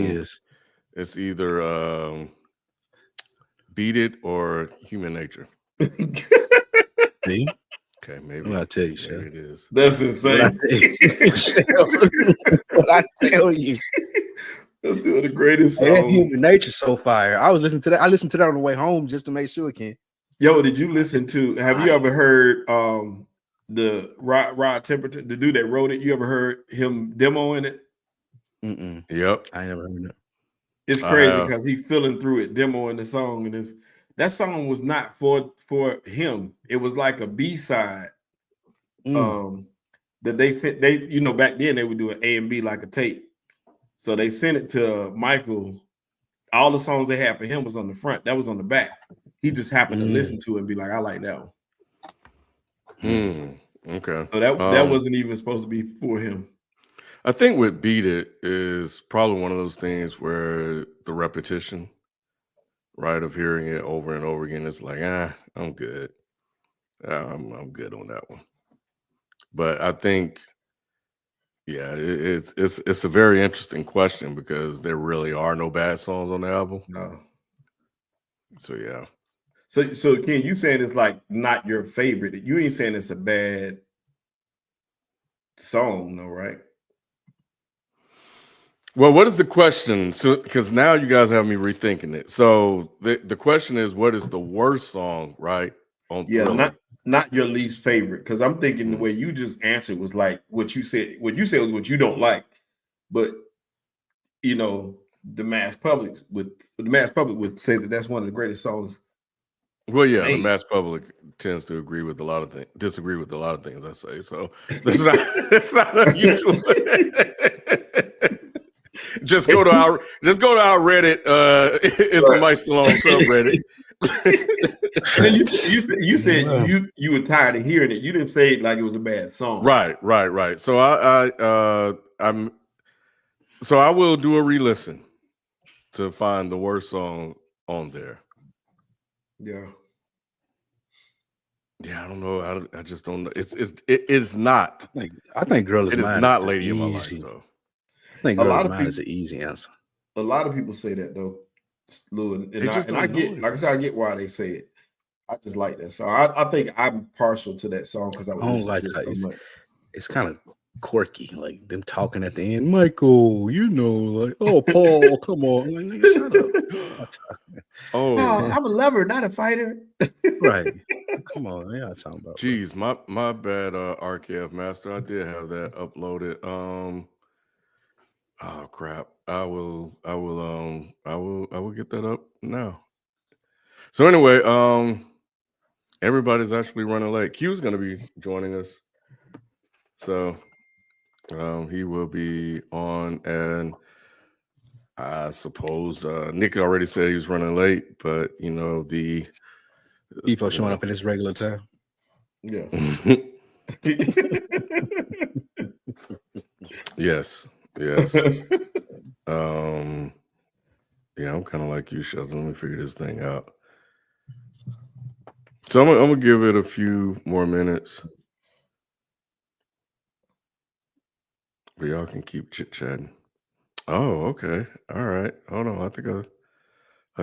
is. It's either Beat It or Human Nature. See? Okay, maybe. What I tell you, maybe Shai. it is. That's insane. What I tell you. That's two of the greatest songs. Hey, that Human Nature so fire. I was listening to that. I listened to that on the way home just to make sure, Ken. Yo, did you listen to? Have you ever heard the Rod Temperature, the dude that wrote it? You ever heard him demoing it? Yep. I never heard it. It's crazy because he's feeling through it, demoing the song, and that song was not for him. It was like a B-side. That they sent. Back then they would do an A and B like a tape. So they sent it to Michael. All the songs they had for him was on the front. That was on the back. He just happened to listen to it and be like, I like that one. Okay. So that wasn't even supposed to be for him. I think with Beat It is probably one of those things where the repetition, right, of hearing it over and over again, is like, I'm good. I'm good on that one. But I think, yeah, it's a very interesting question because there really are no bad songs on the album. No. So yeah. So Ken, you saying it's like not your favorite. You ain't saying it's a bad song, though, right? Well, what is the question? So, because now you guys have me rethinking it. So the question is, what is the worst song, right? On Thriller? Not your least favorite. Because I'm thinking the way you just answered was like what you said. What you said was what you don't like, but the mass public would say that that's one of the greatest songs. Well, yeah, the mass public tends to agree with a lot of things, disagree with a lot of things I say. So that's not unusual. Just go to our Reddit. Is the mic still on subreddit? you said you were tired of hearing it. You didn't say it like it was a bad song. Right. So I will do a re-listen to find the worst song on there. Yeah. Yeah, I don't know. I just don't know. It's not. I think Girl Is Mine is not Lady in My Life, though. I think Girl Is Mine is an easy answer. A lot of people say that though, Lou, and I get, like I said, I get why they say it. I just like that song. I think I'm partial to that song because I don't like it so much. It's kind of quirky, like them talking at the end. Michael, like, oh, Paul, come on, like, nigga, shut up. I'm a lover, not a fighter. Right. Come on, yeah, talking about. Jeez, my bad, RKF Master. I did have that uploaded. Oh crap! I will get that up now. So anyway, everybody's actually running late. Q's going to be joining us, so he will be on, and I suppose Nick already said he was running late, but the people showing up in his regular time. Yeah. Yes. Yeah, I'm kind of like you, Sheldon. Let me figure this thing out. So I'm gonna give it a few more minutes, but y'all can keep chit chatting. Oh, okay, all right. Hold on, I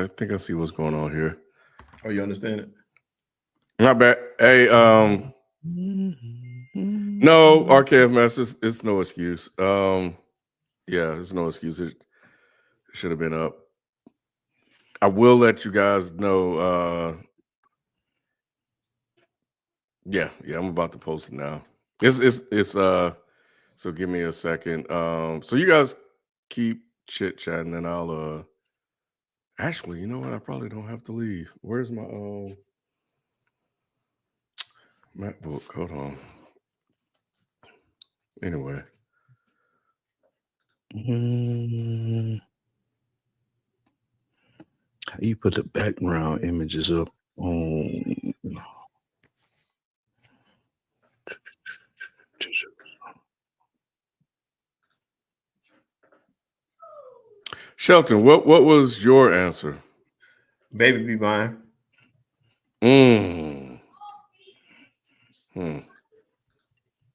think I see what's going on here. Oh, you understand it? Not bad. Hey, no, RKF Masters, it's no excuse. Yeah, it's no excuse. It should have been up. I will let you guys know. Yeah, I'm about to post it now. It's so give me a second. So you guys keep chit chatting, and I'll actually, you know what? I probably don't have to leave. Where's my MacBook? Hold on. Anyway. How you put the background images up on? Shelton, what was your answer? Baby Be Mine.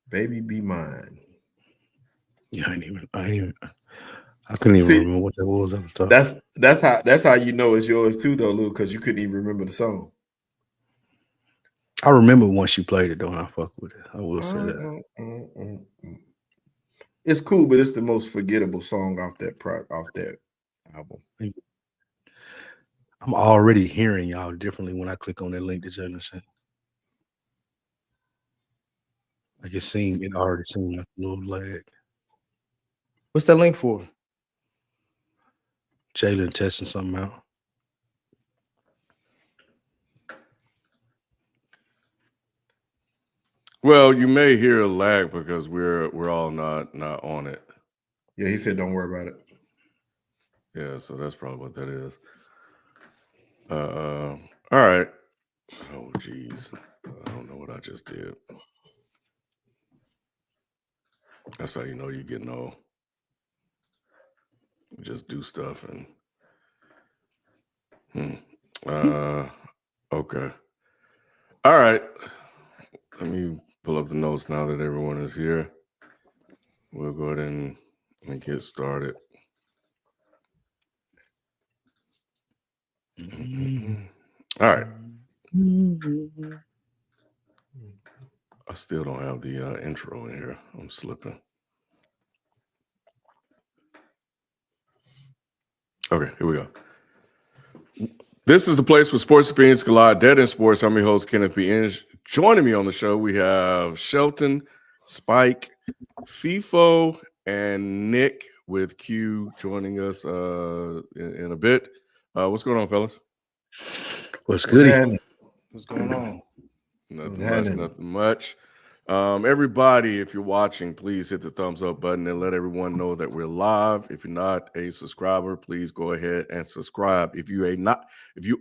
Baby Be Mine. Yeah, I I couldn't even remember what that was at the top. That's how you know it's yours too, though, Lou, because you couldn't even remember the song. I remember once you played it, though, and I fuck with it. I will say that. It's cool, but it's the most forgettable song off that album. I'm already hearing y'all differently when I click on that link that Jalen sent. Like it already seemed like a little lag. What's that link for? Jalen testing something out. Well, you may hear a lag because we're all not on it. Yeah, he said don't worry about it. Yeah, so that's probably what that is. All right. Oh, geez. I don't know what I just did. That's how you know you're getting old. You just do stuff and okay. All right. Let me pull up the notes now that everyone is here. We'll go ahead and get started. All right. I still don't have the intro in here. I'm slipping. Okay, here we go. This is the place where sports opinions collide. Dead in Sports. I'm your host, Kenneth B. Inge. Joining me on the show, we have Shelton, Spike, FIFO, and Nick with Q joining us in a bit. What's going on, fellas? What's good? What's going on? Nothing much. Everybody, if you're watching, please hit the thumbs up button and let everyone know that we're live. If you're not a subscriber, please go ahead and subscribe. If you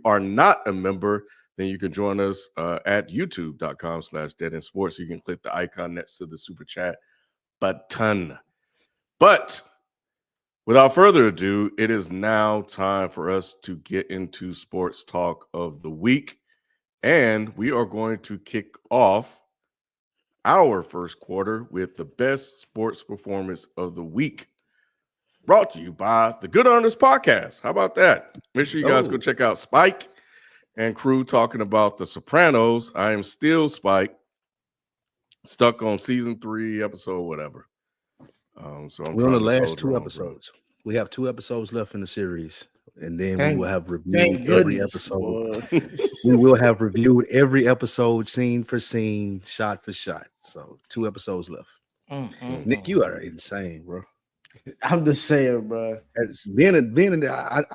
are not a member, then you can join us at youtube.com/deadendsports. You can click the icon next to the super chat button. But without further ado, it is now time for us to get into sports talk of the week. And we are going to kick off our first quarter with the best sports performance of the week, brought to you by the Good Earners Podcast. How about that? Make sure you guys go check out Spike and crew talking about The Sopranos. I am still Spike, stuck on season 3, episode whatever. So we're on the last 2 episodes. We have 2 episodes left in the series, and then we will have reviewed every episode. We will have reviewed every episode, scene for scene, shot for shot. So 2 episodes left. Nick, you are insane, bro. I'm just saying, bro. As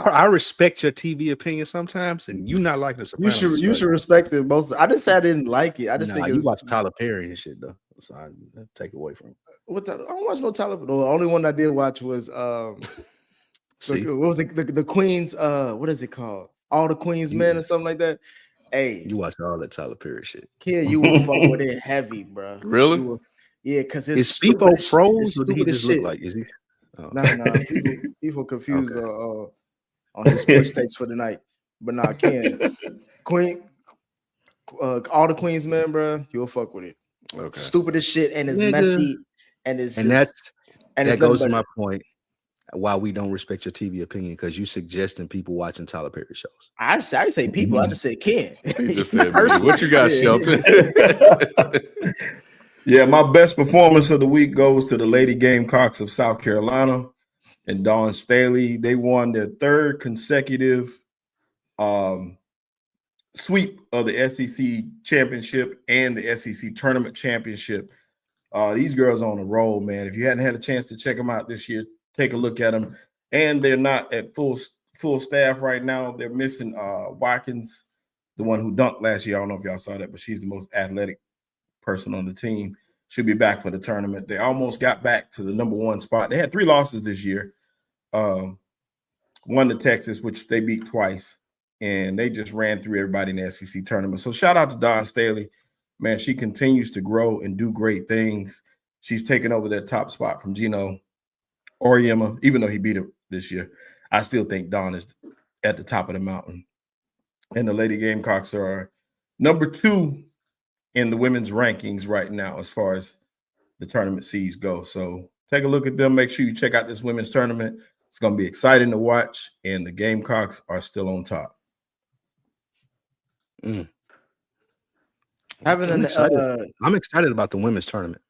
I respect your TV opinion sometimes, and you not like The Sopranos. You should respect it most. I just said I didn't like it. I just think you watch Tyler Perry and shit though, so I take it away from it. I don't watch no Tyler. The only one I did watch was what was the Queen's? What is it called? All the Queen's Men or something like that. Hey, you watch all that Tyler Perry shit. Kid, you will fuck with it heavy, bro. Really? Yeah, because it's FIFO froze. Or did he just look like? Is he? Oh. No. People confused on his sports takes for the night. But nah, Ken, Queen, all the Queen's Men, bro. You'll fuck with it. Okay. Stupid as shit, and it's messy, and that goes to my point. Why we don't respect your TV opinion, because you suggesting people watching Tyler Perry shows. I say people. I just said Ken. He just said what you got, Shelton? Yeah, my best performance of the week goes to the Lady Gamecocks of South Carolina and Dawn Staley. They won their 3rd consecutive sweep of the SEC championship and the SEC tournament championship. These girls are on a roll, man. If you hadn't had a chance to check them out this year, take a look at them. And they're not at full staff right now. They're missing Watkins, the one who dunked last year. I don't know if y'all saw that, but she's the most athletic person on the team. She'll be back for the tournament. They almost got back to the number 1 spot. They had 3 losses this year. One to Texas, which they beat twice, and they just ran through everybody in the SEC tournament. So shout out to Dawn Staley. Man, she continues to grow and do great things. She's taken over that top spot from Gino Auriemma, even though he beat her this year. I still think Dawn is at the top of the mountain. And the Lady Gamecocks are number 2 in the women's rankings right now as far as the tournament seeds go. So take a look at them. Make sure you check out this women's tournament. It's going to be exciting to watch, and the Gamecocks are still on top. I'm excited about the women's tournament.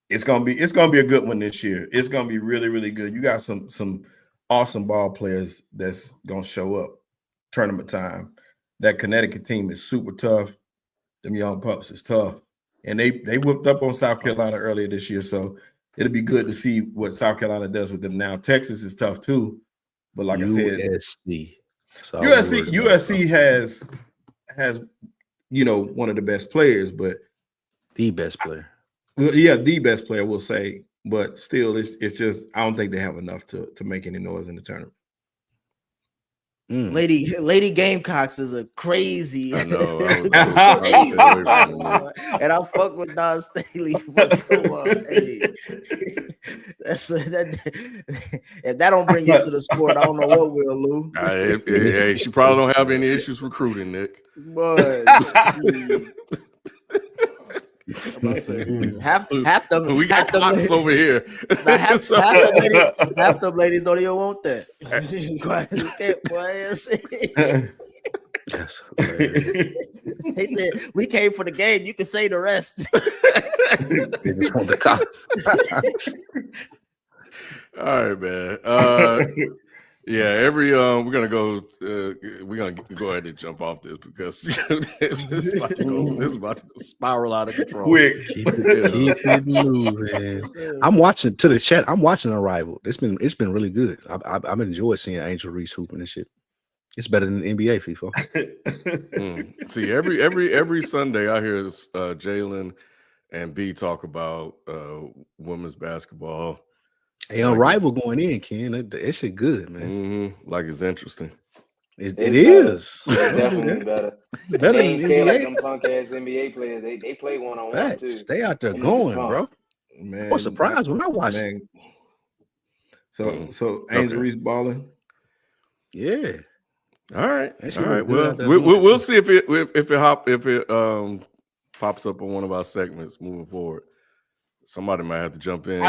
It's gonna be a good one this year. It's gonna be really, really good. You got some awesome ball players that's gonna show up tournament time. That Connecticut team is super tough. Them young pups is tough, and they whipped up on South Carolina earlier this year. So it'll be good to see what South Carolina does with them now. Texas is tough too, but like USC. I said, USC has one of the best players, but the best player. Well, yeah, the best player, we'll say, but still, it's just I don't think they have enough to make any noise in the tournament. Lady Gamecocks is a crazy. I know. And I fuck with Don Staley. But come on, hey. If that don't bring you to the sport, I don't know what will, Lou. Hey, she probably don't have any issues recruiting, Nick. But half them we got clocks over here. Half the ladies don't even want that. Yes. They said we came for the game. You can say the rest. They just want the cop. All right, man. Yeah, we're gonna go ahead and jump off this because this is about to go spiral out of control. Quick. Keep it moving. I'm watching to the chat. I'm watching Arrival. It's been really good. I've enjoyed seeing Angel Reese hooping and shit. It's better than the NBA, FIFA. See, every Sunday I hear Jalen and B talk about women's basketball. Hey, Arrival going in, Ken. That shit good, man. Mm-hmm. Like it's interesting. It is. It's definitely better. Better they ain't than scared NBA. like them punk ass NBA players. They play one-on-one too. They out there going, bro. Man, I was surprised when I watched it. So Angel Reese balling. Yeah. All right. Well, we'll see if it pops up on one of our segments moving forward. Somebody might have to jump in.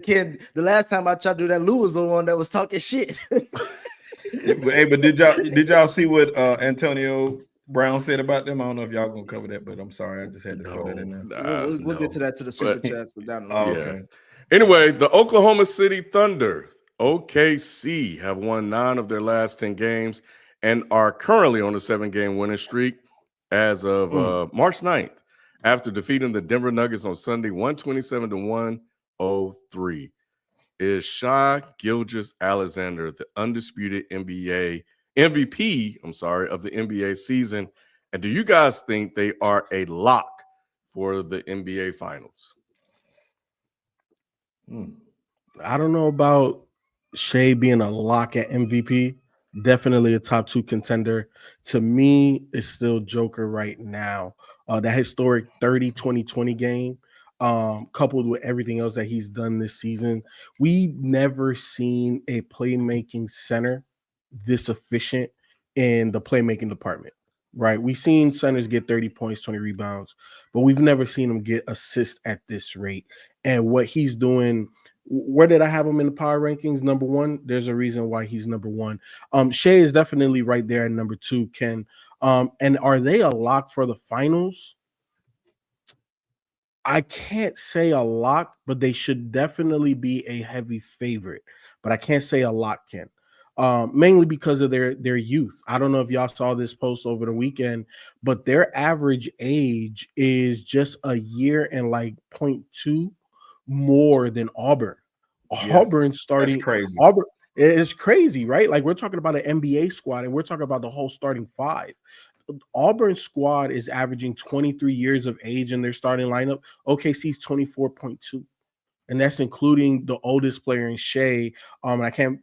Ken, the last time I tried to do that, Lou was the one that was talking shit. Hey, but did y'all see what Antonio Brown said about them? I don't know if y'all gonna cover that, but I'm sorry, I just had to throw that in there. We'll get to that to the super chats down the line. Okay. Anyway, the Oklahoma City Thunder, OKC, have won 9 of their last 10 games and are currently on a 7-game winning streak as of March 9th. After defeating the Denver Nuggets on Sunday, 127-103, is Shai Gilgeous-Alexander the undisputed MVP of the NBA season? And do you guys think they are a lock for the NBA Finals? I don't know about Shai being a lock at MVP. Definitely a top 2 contender. To me, it's still Joker right now. That historic 30-20-20 game, coupled with everything else that he's done this season, we never seen a playmaking center this efficient in the playmaking department, right? We've seen centers get 30 points, 20 rebounds, but we've never seen him get assists at this rate. And what he's doing, where did I have him in the power rankings? Number 1. There's a reason why he's number 1. Shai is definitely right there at number 2, Ken. And are they a lock for the finals? I can't say a lock, but they should definitely be a heavy favorite. But I can't say a lock, Ken. Mainly because of their youth. I don't know if y'all saw this post over the weekend, but their average age is just a year and like 0.2 more than Auburn. Auburn starting crazy. Auburn is crazy, right? Like we're talking about an NBA squad and we're talking about the whole starting 5. Auburn's squad is averaging 23 years of age in their starting lineup. OKC's 24.2. And that's including the oldest player in Shai. I can't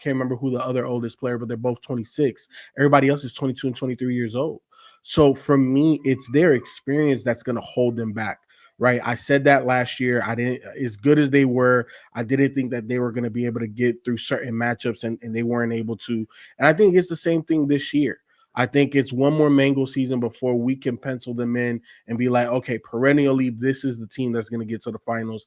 remember who the other oldest player, but they're both 26. Everybody else is 22 and 23 years old. So for me, it's their experience that's going to hold them back, right? I said that last year. I didn't, as good as they were, I didn't think that they were going to be able to get through certain matchups, and they weren't able to. And I think it's the same thing this year. I think it's one more mango season before we can pencil them in and be like, okay, perennially, this is the team that's going to get to the finals.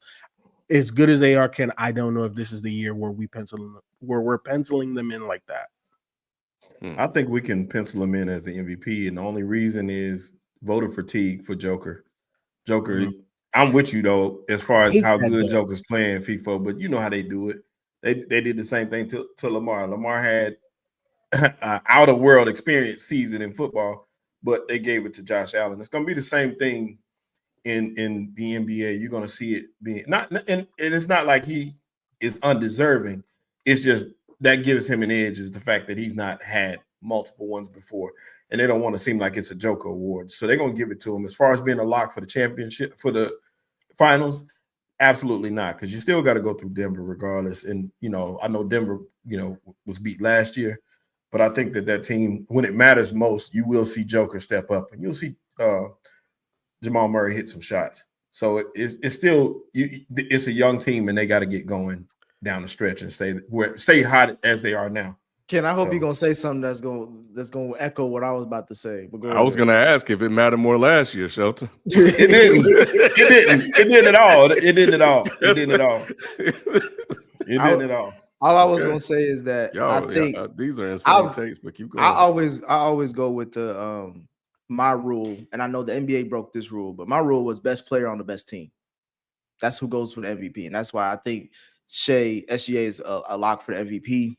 as good as they are, Ken, I don't know if this is the year where we're penciling them in like that. I think we can pencil him in as the MVP, and the only reason is voter fatigue for Joker. I'm with you though, as far as how good Joker's playing FIFA, but you know how they do it. They did the same thing to Lamar. Lamar had an out of world experience season in football, but they gave it to Josh Allen. It's going to be the same thing in the NBA. You're going to see it being and it's not like he is undeserving. It's just that gives him an edge is the fact that he's not had multiple ones before, and they don't want to seem like it's a Joker award. So they're going to give it to him. As far as being a lock for the championship, for the finals, absolutely not, because you still got to go through Denver regardless. And, I know Denver, was beat last year, but I think that team, when it matters most, you will see Joker step up, and you'll see Jamal Murray hit some shots. So it's still it's a young team, and they got to get going down the stretch and stay hot as they are now. Ken, I hope you're gonna say something that's gonna echo what I was about to say. But I was gonna ask if it mattered more last year, Shelton. It didn't. It didn't at all. It didn't at all. It didn't at all. It didn't at all. All I was gonna say is that I think these are insane takes, but keep going. I always go with the my rule, and I know the NBA broke this rule, but my rule was best player on the best team. That's who goes for the MVP, and that's why I think SGA is a lock for the MVP.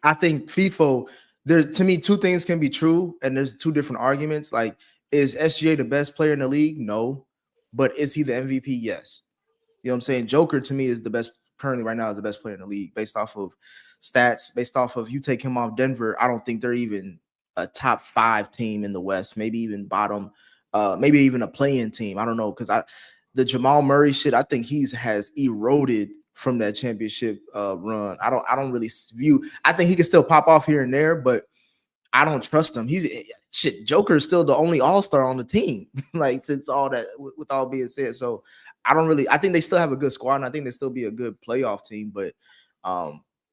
I think FIFO, to me, two things can be true, and there's two different arguments. Like, is SGA the best player in the league? No. But is he the MVP? Yes. You know what I'm saying? Joker, to me, is the best, currently right now, is the best player in the league based off of stats, based off of you take him off Denver. I don't think they're even a top 5 team in the West, maybe even bottom, maybe even a play-in team. I don't know, because the Jamal Murray shit, I think has eroded from that championship run. I don't really view. I think he can still pop off here and there, but I don't trust him. Joker is still the only all-star on the team. Like, since all that, with all being said, so I think they still have a good squad, and I think they still be a good playoff team. But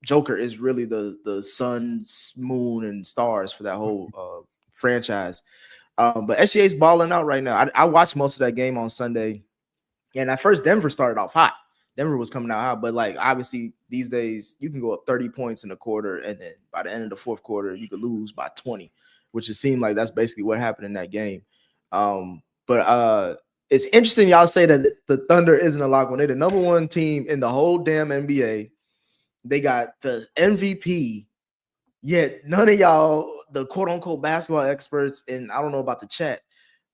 Joker is really the suns, moon, and stars for that whole franchise. But SGA's balling out right now. I watched most of that game on Sunday, and at first Denver started off hot. Denver was coming out hot, but like obviously these days you can go up 30 points in a quarter, and then by the end of the fourth quarter you could lose by 20, which it seemed like that's basically what happened in that game. But it's interesting y'all say that the Thunder isn't a lock when they're the number 1 team in the whole damn NBA. They got the MVP, yet none of y'all, the quote unquote basketball experts, and I don't know about the chat,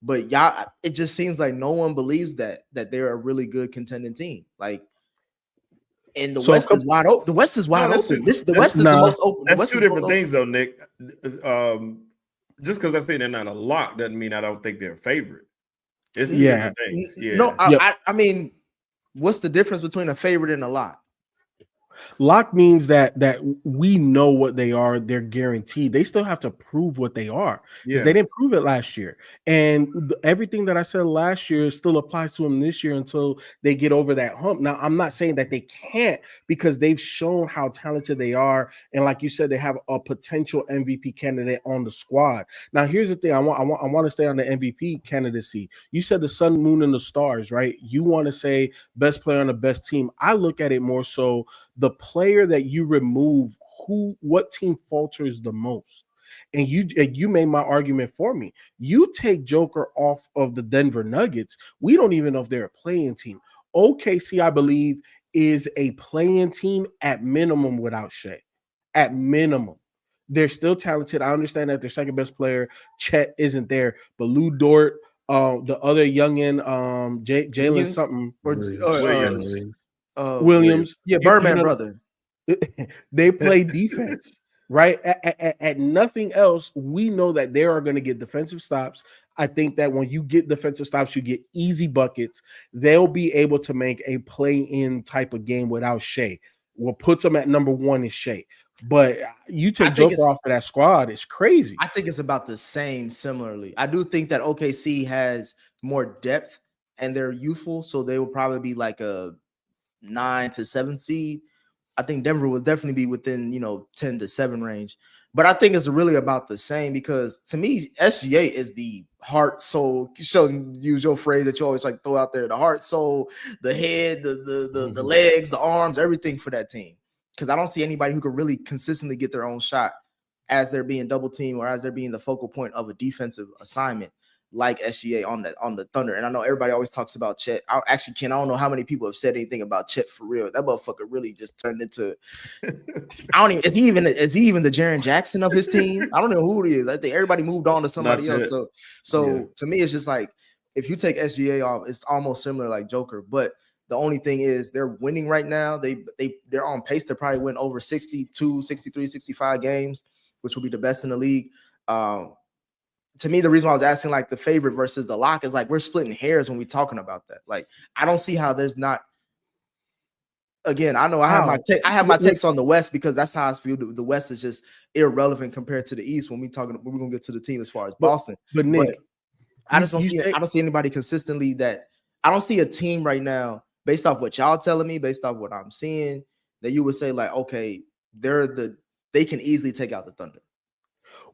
but y'all, it just seems like no one believes that they're a really good contending team. Like, and the West is wide open. The West is wide open. The West is the most open. That's two different things, though, Nick. Just because I say they're not a lock doesn't mean I don't think they're a favorite. It's two different things. Yeah. No, I mean, what's the difference between a favorite and a lock? Lock means that we know what they are. They're guaranteed. They still have to prove what they are, because they didn't prove it last year. And everything that I said last year still applies to them this year until they get over that hump. Now, I'm not saying that they can't, because they've shown how talented they are. And like you said, they have a potential MVP candidate on the squad. Now, here's the thing. I want to stay on the MVP candidacy. You said the sun, moon, and the stars, right? You want to say best player on the best team. I look at it more so the player that you remove, what team falters the most. And you made my argument for me. You take Joker off of the Denver Nuggets, we don't even know if they're a playing team. OKC, I believe, is a playing team at minimum without Shai. At minimum. They're still talented. I understand that their second best player, Chet, isn't there, but Lou Dort, the other youngin, Jalen something, Williams. Yeah, Birdman brother. They play defense, right? At nothing else, we know that they are going to get defensive stops. I think that when you get defensive stops, you get easy buckets. They'll be able to make a play-in type of game without Shai. What puts them at number 1 is Shai. But you take Joker off of that squad, it's crazy. I think it's about the same similarly. I do think that OKC has more depth and they're youthful, so they will probably be like a 9 to 7 seed. I think Denver will definitely be within 10-7 range. But I think it's really about the same because to me, SGA is the heart, soul. Use your phrase that you always like throw out there: the heart, soul, the head, the legs, the arms, everything for that team. Because I don't see anybody who can really consistently get their own shot as they're being double teamed or as they're being the focal point of a defensive assignment like SGA on the Thunder. And I know everybody always talks about Chet. I don't know how many people have said anything about Chet for real. That motherfucker really just turned into is he even the Jaren Jackson of his team? I don't know who he is. I think everybody moved on to somebody else. So to me, it's just like if you take SGA off, it's almost similar like Joker. But the only thing is they're winning right now. They're on pace to probably win over 62, 63, 65 games, which will be the best in the league. To me, the reason why I was asking like the favorite versus the lock is like we're splitting hairs when we're talking about that. Like I don't see how there's not. Again, I know I have my takes on the West because that's how I feel. The West is just irrelevant compared to the East when we're gonna get to the team as far as Boston. But Nick, I just don't see. I don't see anybody consistently that. I don't see a team right now based off what y'all telling me, based off what I'm seeing, that you would say like, okay, they can easily take out the Thunder.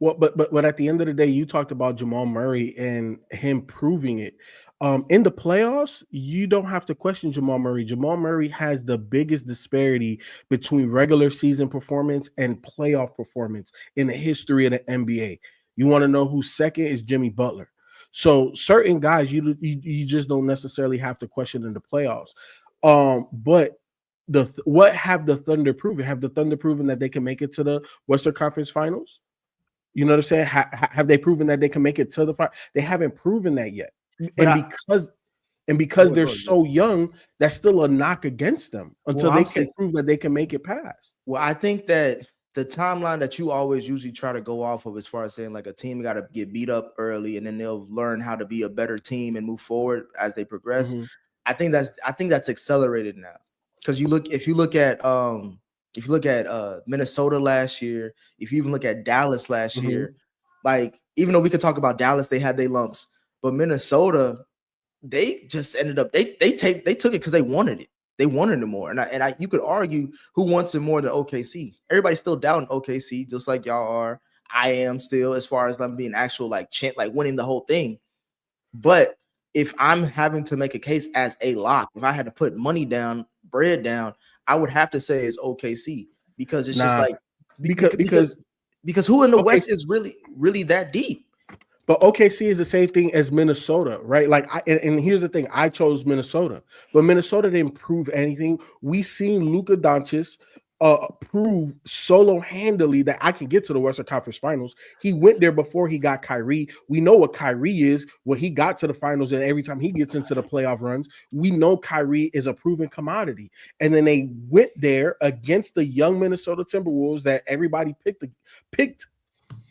Well, but at the end of the day, you talked about Jamal Murray and him proving it. In the playoffs, you don't have to question Jamal Murray. Jamal Murray has the biggest disparity between regular season performance and playoff performance in the history of the NBA. You want to know who's second is Jimmy Butler. So certain guys you just don't necessarily have to question in the playoffs. But what have the Thunder proven? Have the Thunder proven that they can make it to the Western Conference Finals? You know what I'm saying? Have they proven that they can make it to the final? They haven't proven that yet. Because they're so young, that's still a knock against them until they can prove that they can make it past. Well, I think that the timeline that you always usually try to go off of as far as saying like a team got to get beat up early and then they'll learn how to be a better team and move forward as they progress. Mm-hmm. I think that's accelerated now. Because if you look at Minnesota last year, if you even look at Dallas last year, like even though we could talk about Dallas, they had their lumps, but Minnesota, they just ended up they took it because they wanted it. They wanted it more, and you could argue who wants it more than OKC. Everybody's still down OKC, just like y'all are. I am still, as far as them being actual like winning the whole thing. But if I'm having to make a case as a lock, if I had to put money down, bread down, I would have to say it's OKC because it's just like because who in the West is really that deep. But OKC is the same thing as Minnesota, right? Like, and here's the thing: I chose Minnesota, but Minnesota didn't prove anything. We seen Luka Doncic prove solo-handedly that I can get to the Western Conference Finals. He went there before he got Kyrie. We know what Kyrie is. When he got to the finals, and every time he gets into the playoff runs, we know Kyrie is a proven commodity. And then they went there against the young Minnesota Timberwolves that everybody picked.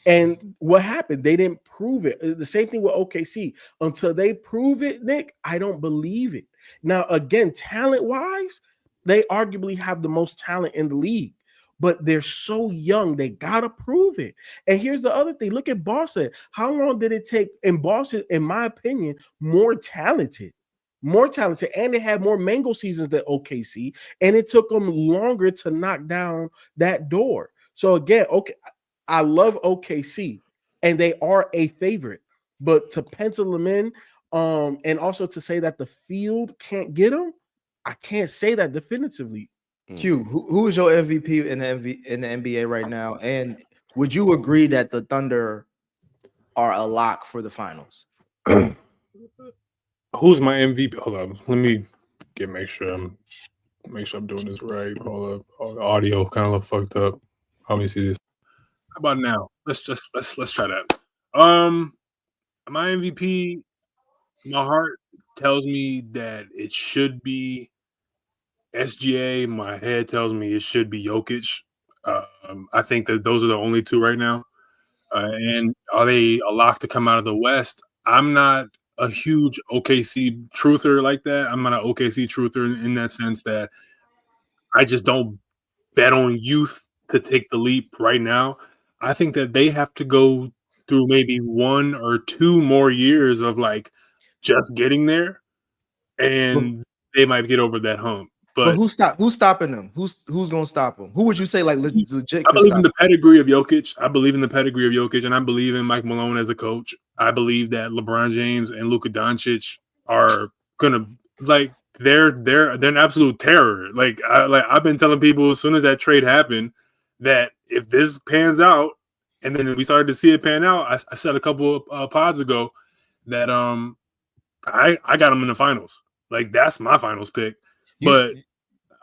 And what happened? They didn't prove it. The same thing with OKC. Until they prove it, Nick, I don't believe it. Now, again, talent-wise, they arguably have the most talent in the league. But they're so young, they got to prove it. And here's the other thing. Look at Boston. How long did it take? And Boston, in my opinion, more talented. And they had more mango seasons than OKC. And it took them longer to knock down that door. So, again, I love OKC, and they are a favorite, but to pencil them in, and also to say that the field can't get them, I can't say that definitively. Q, who is your MVP in the NBA right now? And would you agree that the Thunder are a lock for the finals? Who's my MVP? Hold on, let me make sure I'm doing this right. Hold up, the audio kind of fucked up. Let me see this. How about now? Let's try that. My MVP, my heart tells me that it should be SGA. My head tells me it should be Jokic. I think that those are the only two right now. And are they a lock to come out of the West? I'm not a huge OKC truther like that. I'm not an OKC truther in that sense that I just don't bet on youth to take the leap right now. I think that they have to go through maybe 1 or 2 more years of like just getting there, and they might get over that hump. But who's stopping them? Who's gonna stop them? Who would you say like legit? I believe in the pedigree of Jokic. I believe in the pedigree of Jokic, and I believe in Mike Malone as a coach. I believe that LeBron James and Luka Doncic are gonna they're an absolute terror. I've been telling people as soon as that trade happened that if this pans out, and then we started to see it pan out, I said a couple of pods ago that I got them in the finals. Like that's my finals pick. But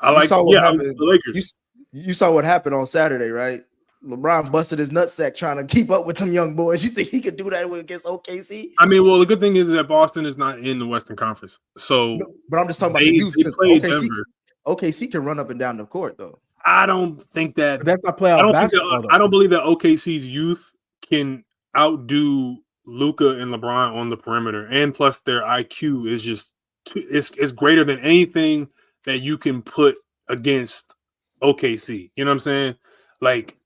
the Lakers. You saw what happened on Saturday, right? LeBron busted his nutsack trying to keep up with them young boys. You think he could do that against OKC? I mean, well, the good thing is that Boston is not in the Western Conference. So, but I'm just talking about the youth because OKC can run up and down the court, though. I don't think that that's not playoff basketball. I don't believe that OKC's youth can outdo Luka and LeBron on the perimeter, and plus their IQ is just it's greater than anything that you can put against OKC. You know what I'm saying? Like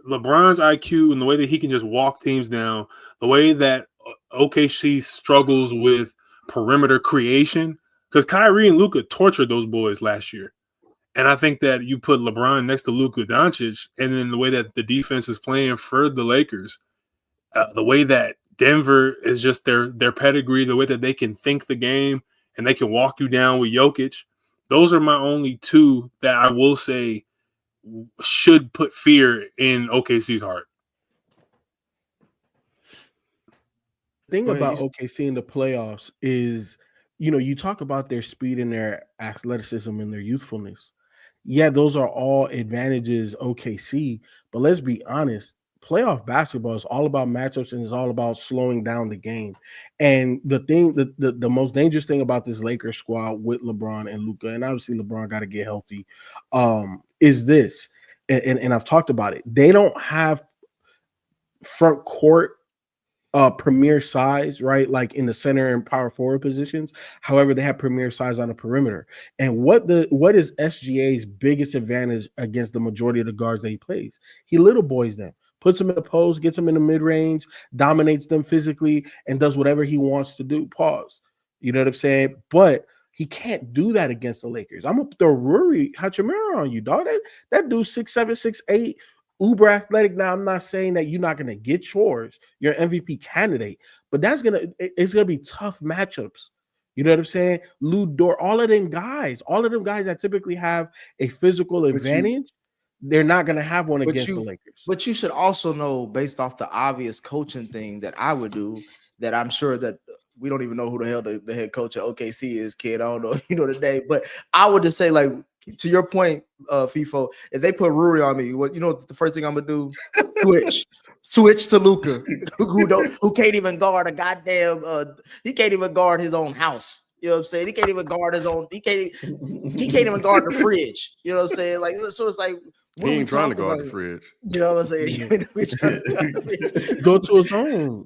LeBron's IQ and the way that he can just walk teams down, the way that OKC struggles with perimeter creation, because Kyrie and Luka tortured those boys last year. And I think that you put LeBron next to Luka Doncic, and then the way that the defense is playing for the Lakers, the way that Denver is just their pedigree, the way that they can think the game and they can walk you down with Jokic. Those are my only two that I will say should put fear in OKC's heart. The thing about OKC in the playoffs is, you talk about their speed and their athleticism and their youthfulness. Yeah, those are all advantages OKC, but let's be honest, playoff basketball is all about matchups and it's all about slowing down the game. And the most dangerous thing about this Lakers squad with LeBron and Luka, and obviously LeBron got to get healthy, is this, and I've talked about it. They don't have front court premier size, right? Like in the center and power forward positions. However, they have premier size on the perimeter. And what is SGA's biggest advantage against the majority of the guards that he plays? He little boys them, puts them in the post, gets them in the mid range, dominates them physically, and does whatever he wants to do. Pause. You know what I'm saying? But he can't do that against the Lakers. I'm gonna throw Rui Hachimura on you, dog. That dude's 6'7", 6'8". Uber athletic. Now, I'm not saying that you're not going to get yours. You're an MVP candidate, but it's going to be tough matchups. You know what I'm saying? Lou Dort, all of them guys that typically have a physical advantage, they're not going to have one against the Lakers. But you should also know, based off the obvious coaching thing that I would do, that I'm sure that we don't even know who the hell the head coach at OKC is, kid. I don't know if you know the name, but I would just say, like, to your point, FIFO, if they put Rui on me, the first thing I'm gonna do? Switch to Luka, who can't even guard a goddamn. He can't even guard his own house. You know what I'm saying? He can't even guard his own. He can't even guard the fridge. You know what I'm saying? Like, so it's like. He ain't trying to guard the fridge. You know what I'm saying? Go to his own.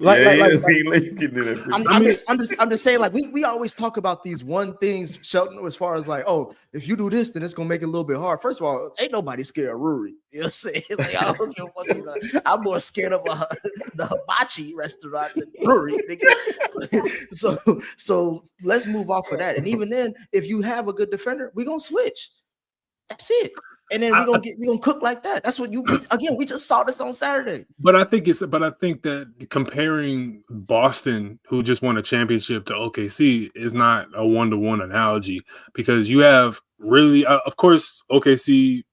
I'm just saying, like, we always talk about these one things, Shelton, as far as like, oh, if you do this, then it's gonna make it a little bit hard. First of all, ain't nobody scared of Ruri. You know what I'm saying? Like, I don't give a fuck. I'm more scared of the hibachi restaurant than Ruri. So let's move off of that. And even then, if you have a good defender, we're gonna switch. That's it. And then we're gonna cook like that. That's what we just saw this on Saturday. But I think that comparing Boston, who just won a championship, to OKC is not a one-to-one analogy, because you have really, of course, OKC,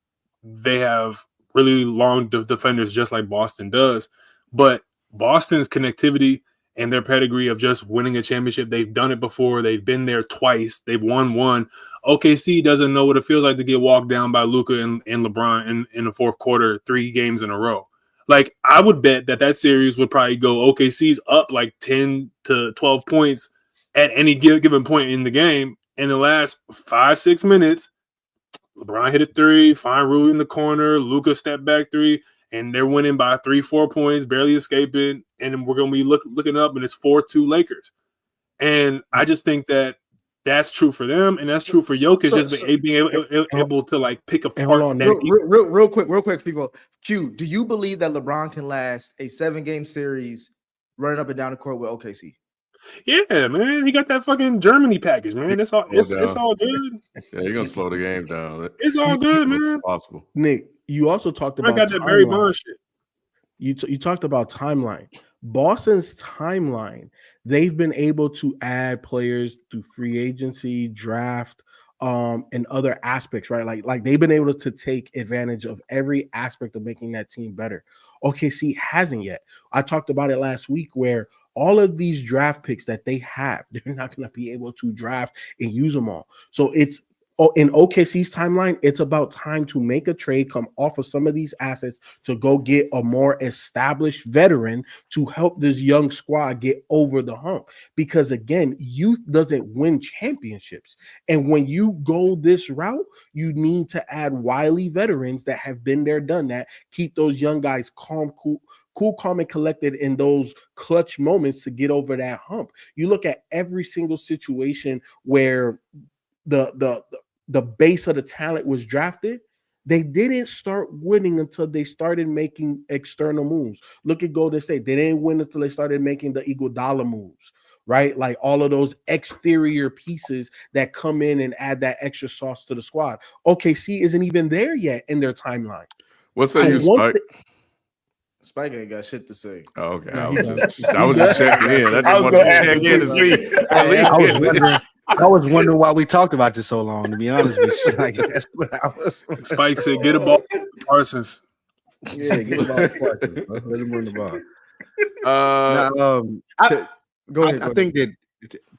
they have really long defenders just like Boston does, but Boston's connectivity and their pedigree of just winning a championship, they've done it before. They've been there twice. They've won one. OKC doesn't know what it feels like to get walked down by Luka and LeBron in the fourth quarter, 3 games in a row. Like, I would bet that series would probably go OKC's up like 10 to 12 points at any given point in the game. In the last 5-6 minutes, LeBron hit a 3, find Rui in the corner, Luka step back 3, and they're winning by 3-4 points, barely escaping. And then we're going to be looking up, and it's 4-2 Lakers. And I just think that that's true for them, and that's true for Jokic, being able to like pick apart. Real quick, people. Q, do you believe that LeBron can last a 7-game series running up and down the court with OKC? Yeah, man, he got that fucking Germany package, man. It's all good. Yeah, you're gonna slow the game down. It's all good, man. Possible. Nick, you also talked about I got that Barry Bonds shit. You talked about timeline. Boston's timeline, they've been able to add players through free agency, draft, and other aspects, right? Like they've been able to take advantage of every aspect of making that team better. OKC hasn't yet. I talked about it last week where all of these draft picks that they have, they're not going to be able to draft and use them all. So it's in OKC's timeline, it's about time to make a trade, come off of some of these assets to go get a more established veteran to help this young squad get over the hump. Because again, youth doesn't win championships. And when you go this route, you need to add wily veterans that have been there, done that, keep those young guys calm, calm, and collected in those clutch moments to get over that hump. You look at every single situation where the base of the talent was drafted, they didn't start winning until they started making external moves. Look at Golden State. They didn't win until they started making the Iguodala moves, right? Like all of those exterior pieces that come in and add that extra sauce to the squad. OKC isn't even there yet in their timeline. What's that you, Spike? Spike ain't got shit to say. Oh, okay. I was just checking in. I was going to check in to see. I was wondering why we talked about this so long, to be honest with you. Like, that's what I was. Spike said, get a ball Parsons. Yeah, get a ball Parsons. Let him run the ball. Go ahead. I think that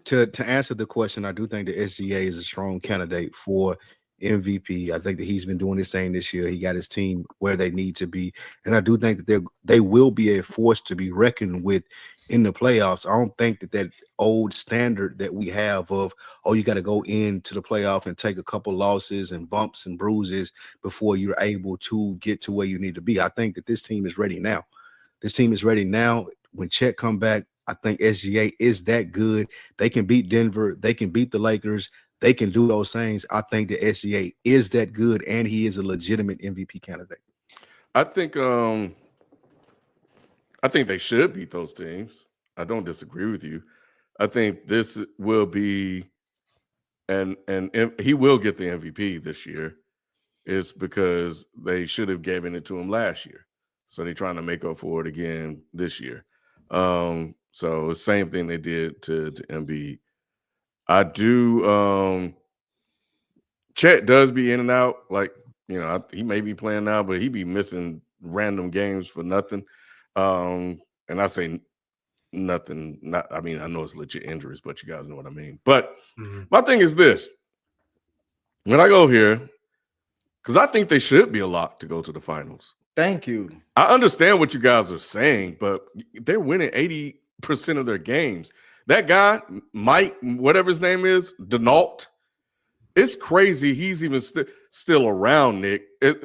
to answer the question, I do think that SGA is a strong candidate for MVP. I think that he's been doing his thing this year. He got his team where they need to be. And I do think that they will be a force to be reckoned with in the playoffs. I don't think that old standard that we have of, you got to go into the playoff and take a couple losses and bumps and bruises before you're able to get to where you need to be. I think that this team is ready now. This team is ready now. When Chet come back, I think SGA is that good. They can beat Denver. They can beat the Lakers. They can do those things. I think the SGA is that good, and he is a legitimate MVP candidate. I think they should beat those teams. I don't disagree with you. I think this will be, and he will get the MVP this year. Is because they should have given it to him last year, so they're trying to make up for it again this year. So same thing they did to Embiid. I do. Chet does be in and out. Like, he may be playing now, but he be missing random games for nothing. And I say nothing. I know it's legit injuries, but you guys know what I mean. But my thing is this: when I go here, because I think they should be a lock to go to the finals. Thank you. I understand what you guys are saying, but they're winning 80% of their games. That guy, Mike, whatever his name is, Denault, it's crazy he's even still around, Nick.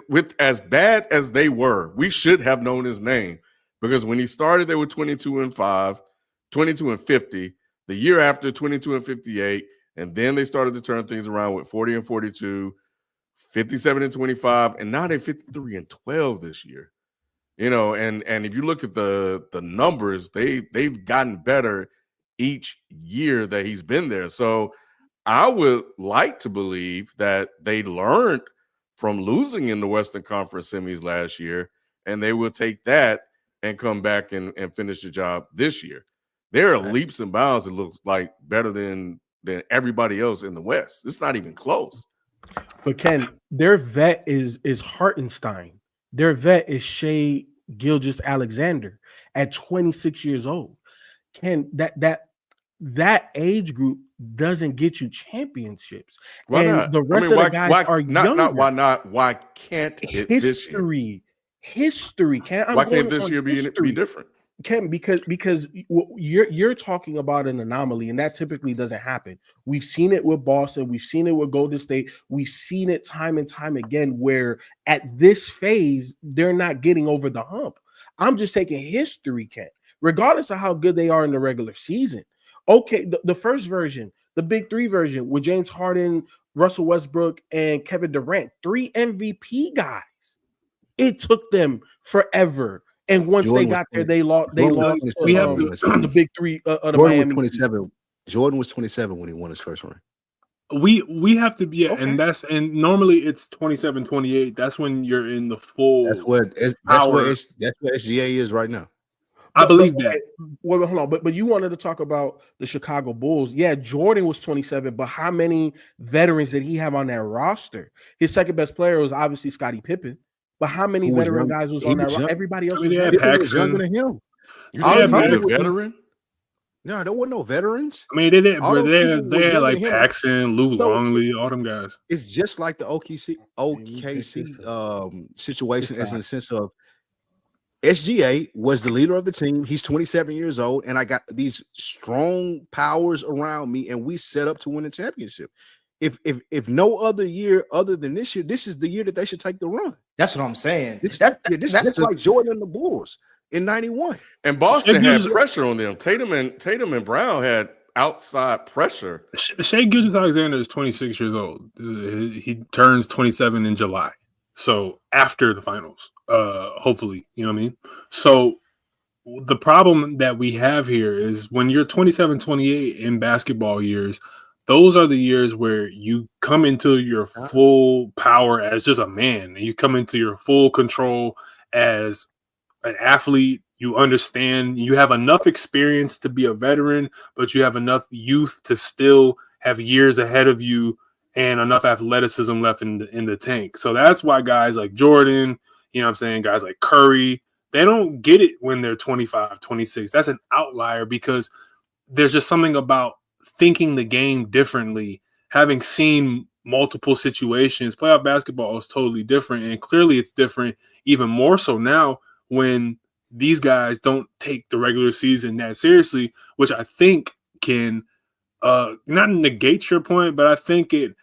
With as bad as they were, we should have known his name because when he started, they were 22-5, 22-50. The year after, 22-58, and then they started to turn things around with 40-42, 57-25, and now they're 53-12 this year. And if you look at the numbers, they've gotten better each year that he's been there. So I would like to believe that they learned from losing in the Western Conference semis last year, and they will take that and come back and finish the job this year. There are leaps and bounds. It looks like better than everybody else in the West. It's not even close. But Ken, their vet is Hartenstein. Their vet is Shai Gilgeous-Alexander at 26 years old. Ken, that age group doesn't get you championships. Why and not? The rest of the guys are younger. Why not? Why can't it this year? History. Why can't this year be different? Ken, because you're talking about an anomaly, and that typically doesn't happen. We've seen it with Boston, we've seen it with Golden State, we've seen it time and time again where at this phase they're not getting over the hump. I'm just taking history, Ken, regardless of how good they are in the regular season. Okay, the first version, the Big Three version with James Harden, Russell Westbrook, and Kevin Durant, 3 MVP guys. It took them forever. And once Jordan they got there, they lost. They lost to the big three of the Miami. Was 27. Jordan was 27 when he won his first ring. We have to be, and normally it's 27, 28. That's when you're in the full. That's where SGA is right now. I believe that. Well, hold on, but you wanted to talk about the Chicago Bulls. Yeah, Jordan was 27, but how many veterans did he have on that roster? His second best player was obviously Scottie Pippen, but how many veteran guys was on that roster? Everybody else was younger than him. You think he was a veteran? No, there wasn't no veterans. I mean, they had like Paxson, Lou Longley, all them guys. It's just like the OKC situation, as in the sense of SGA was the leader of the team. He's 27 years old, and I got these strong powers around me, and we set up to win a championship. If no other year other than this year, this is the year that they should take the run. That's what I'm saying. That's like Jordan and the Bulls in '91. And Boston had pressure on them. Tatum and Brown had outside pressure. Shai Gilgeous-Alexander is 26 years old. He turns 27 in July. So after the finals, hopefully, you know what I mean? So the problem that we have here is when you're 27, 28 in basketball years, those are the years where you come into your full power as just a man. And you come into your full control as an athlete. You understand, you have enough experience to be a veteran, but you have enough youth to still have years ahead of you and enough athleticism left in the tank. So that's why guys like Jordan, you know what I'm saying, guys like Curry, they don't get it when they're 25, 26. That's an outlier because there's just something about thinking the game differently, having seen multiple situations. Playoff basketball is totally different, and clearly it's different even more so now when these guys don't take the regular season that seriously, which I think can not negate your point, but I think it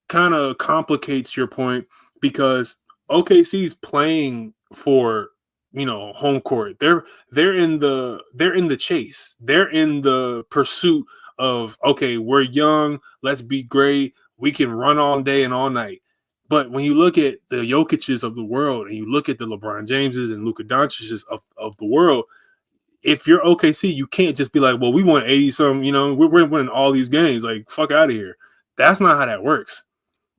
kind of complicates your point because OKC's playing for, you know, home court. They're in the chase. They're in the pursuit of, okay, we're young, let's be great. We can run all day and all night. But when you look at the Jokic's of the world and you look at the LeBron Jameses and Luka Doncic's of the world, if you're OKC, you can't just be like, well, we won 80-some, you know, we're winning all these games. Like, fuck out of here. That's not how that works.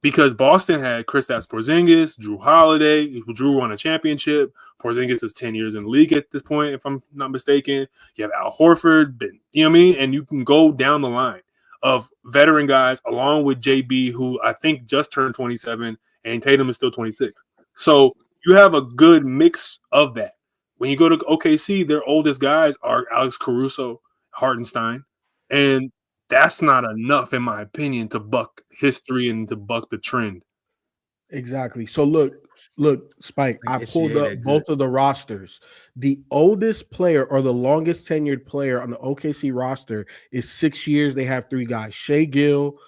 Because Boston had Kristaps Porzingis, Drew Holiday, who Drew won a championship. Porzingis is 10 years in the league at this point, if I'm not mistaken. You have Al Horford, you know what I mean? And you can go down the line of veteran guys along with JB, who I think just turned 27, and Tatum is still 26. So you have a good mix of that. When you go to OKC, their oldest guys are Alex Caruso, Hartenstein, and that's not enough, in my opinion, to buck history and to buck the trend. Exactly. So look, Spike, I pulled up both of the rosters. The oldest player or the longest tenured player on the OKC roster is 6 years. They have 3 guys: Shai Gill,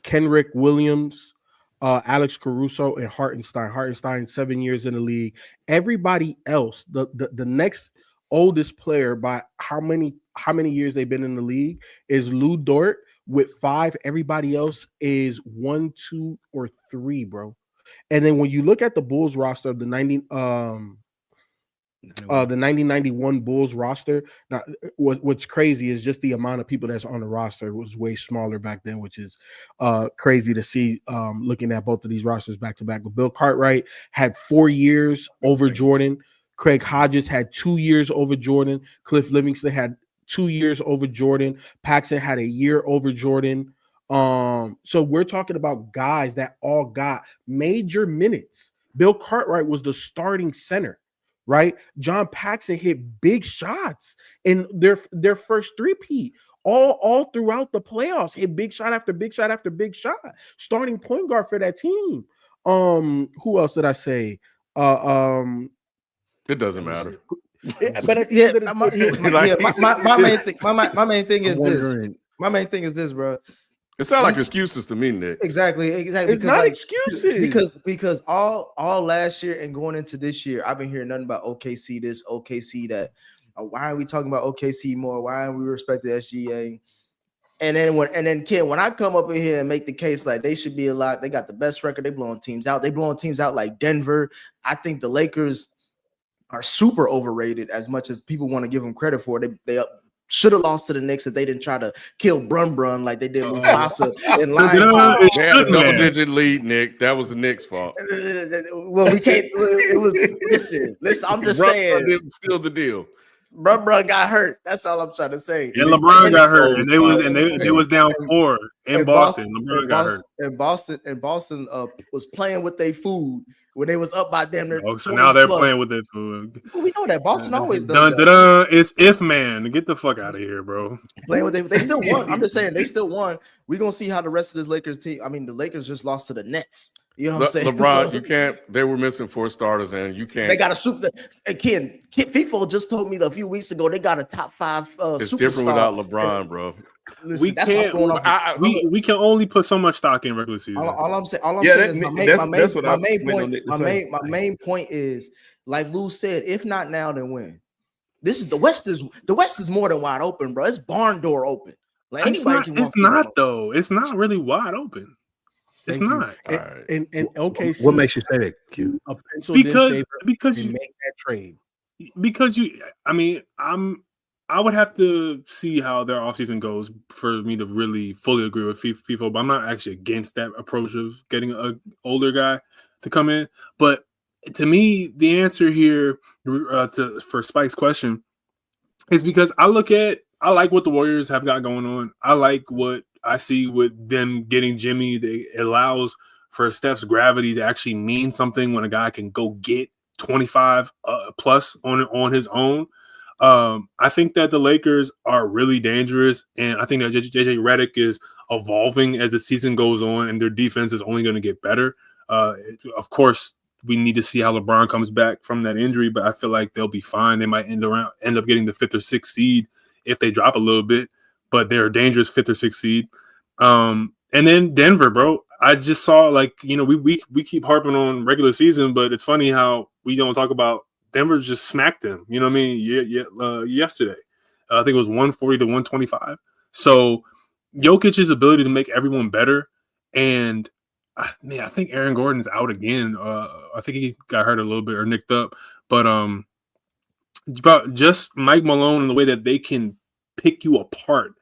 Kenrick Williams, Alex Caruso, and Hartenstein. Hartenstein 7 years in the league. Everybody else, the next oldest player by how many years they've been in the league is Lou Dort with 5. Everybody else is 1, 2, or 3, bro. And then when you look at the Bulls roster of the 1991 Bulls roster, now what's crazy is just the amount of people that's on the roster. It was way smaller back then, which is crazy to see looking at both of these rosters back to back. But Bill Cartwright had 4 years over Jordan. Craig Hodges had 2 years over Jordan. Cliff Livingston had 2 years over Jordan. Paxson had a year over Jordan. So we're talking about guys that all got major minutes. Bill Cartwright was the starting center, right? John Paxson hit big shots in their first three-peat. All throughout the playoffs, hit big shot after big shot after big shot. Starting point guard for that team. Who else did I say? It doesn't matter. But my main thing is this. My main thing is this, bro. It sounds like excuses to me, Nick. Exactly. It's not excuses because all last year and going into this year, I've been hearing nothing about OKC this, OKC that. Why are we talking about OKC more? Why aren't we respecting SGA? And then Ken, when I come up in here and make the case like they should be a lot, they got the best record. They blowing teams out. They blowing teams out like Denver. I think the Lakers are super overrated as much as people want to give them credit for. They should have lost to the Knicks if they didn't try to kill Brun like they did Mufasa in Lion King. They had a double-digit lead, Nick. That was the Knicks' fault. Well, we can't. It was listen. I'm just saying. Didn't steal the deal. Brun got hurt. That's all I'm trying to say. Yeah, LeBron got hurt, and they was down 4 in Boston. LeBron got hurt. And Boston was playing with their food when they was up by damn near. So now they're playing with their food. Well, we know that Boston always does. It's if man. Get the fuck out of here, bro. Playing with they still won. I'm just saying they still won. We're gonna see how the rest of this Lakers team. I mean, the Lakers just lost to the Nets. You know what I'm saying? LeBron, you can't. They were missing 4 starters, and you can't. They got a super. Again, FIFA just told me a few weeks ago they got a top 5 It's superstar. different without LeBron, bro. Listen, we can only put so much stock in regular season. All I'm saying is my main point is, like Lou said, if not now, then when? This is the West is more than wide open, bro. It's barn door open. Like it's not though. It's not really wide open. It's not. And OKC. What makes you say that, Q? Because you make that trade. Because I would have to see how their offseason goes for me to really fully agree with FIFA, but I'm not actually against that approach of getting an older guy to come in. But to me, the answer here for Spike's question is because I like what the Warriors have got going on. I like what I see with them getting Jimmy. It allows for Steph's gravity to actually mean something when a guy can go get 25 plus on his own. I think that the Lakers are really dangerous, and I think that JJ Redick is evolving as the season goes on, and their defense is only going to get better. Of course, we need to see how LeBron comes back from that injury, but I feel like they'll be fine. They might end up getting the 5th or 6th seed if they drop a little bit, but they're a dangerous 5th or 6th seed. And then Denver, bro. I just saw we keep harping on regular season, but it's funny how we don't talk about Denver just smacked them. You know what I mean? Yesterday, I think it was 140 to 125. So Jokic's ability to make everyone better, and I think Aaron Gordon's out again. I think he got hurt a little bit or nicked up, but just Mike Malone and the way that they can pick you apart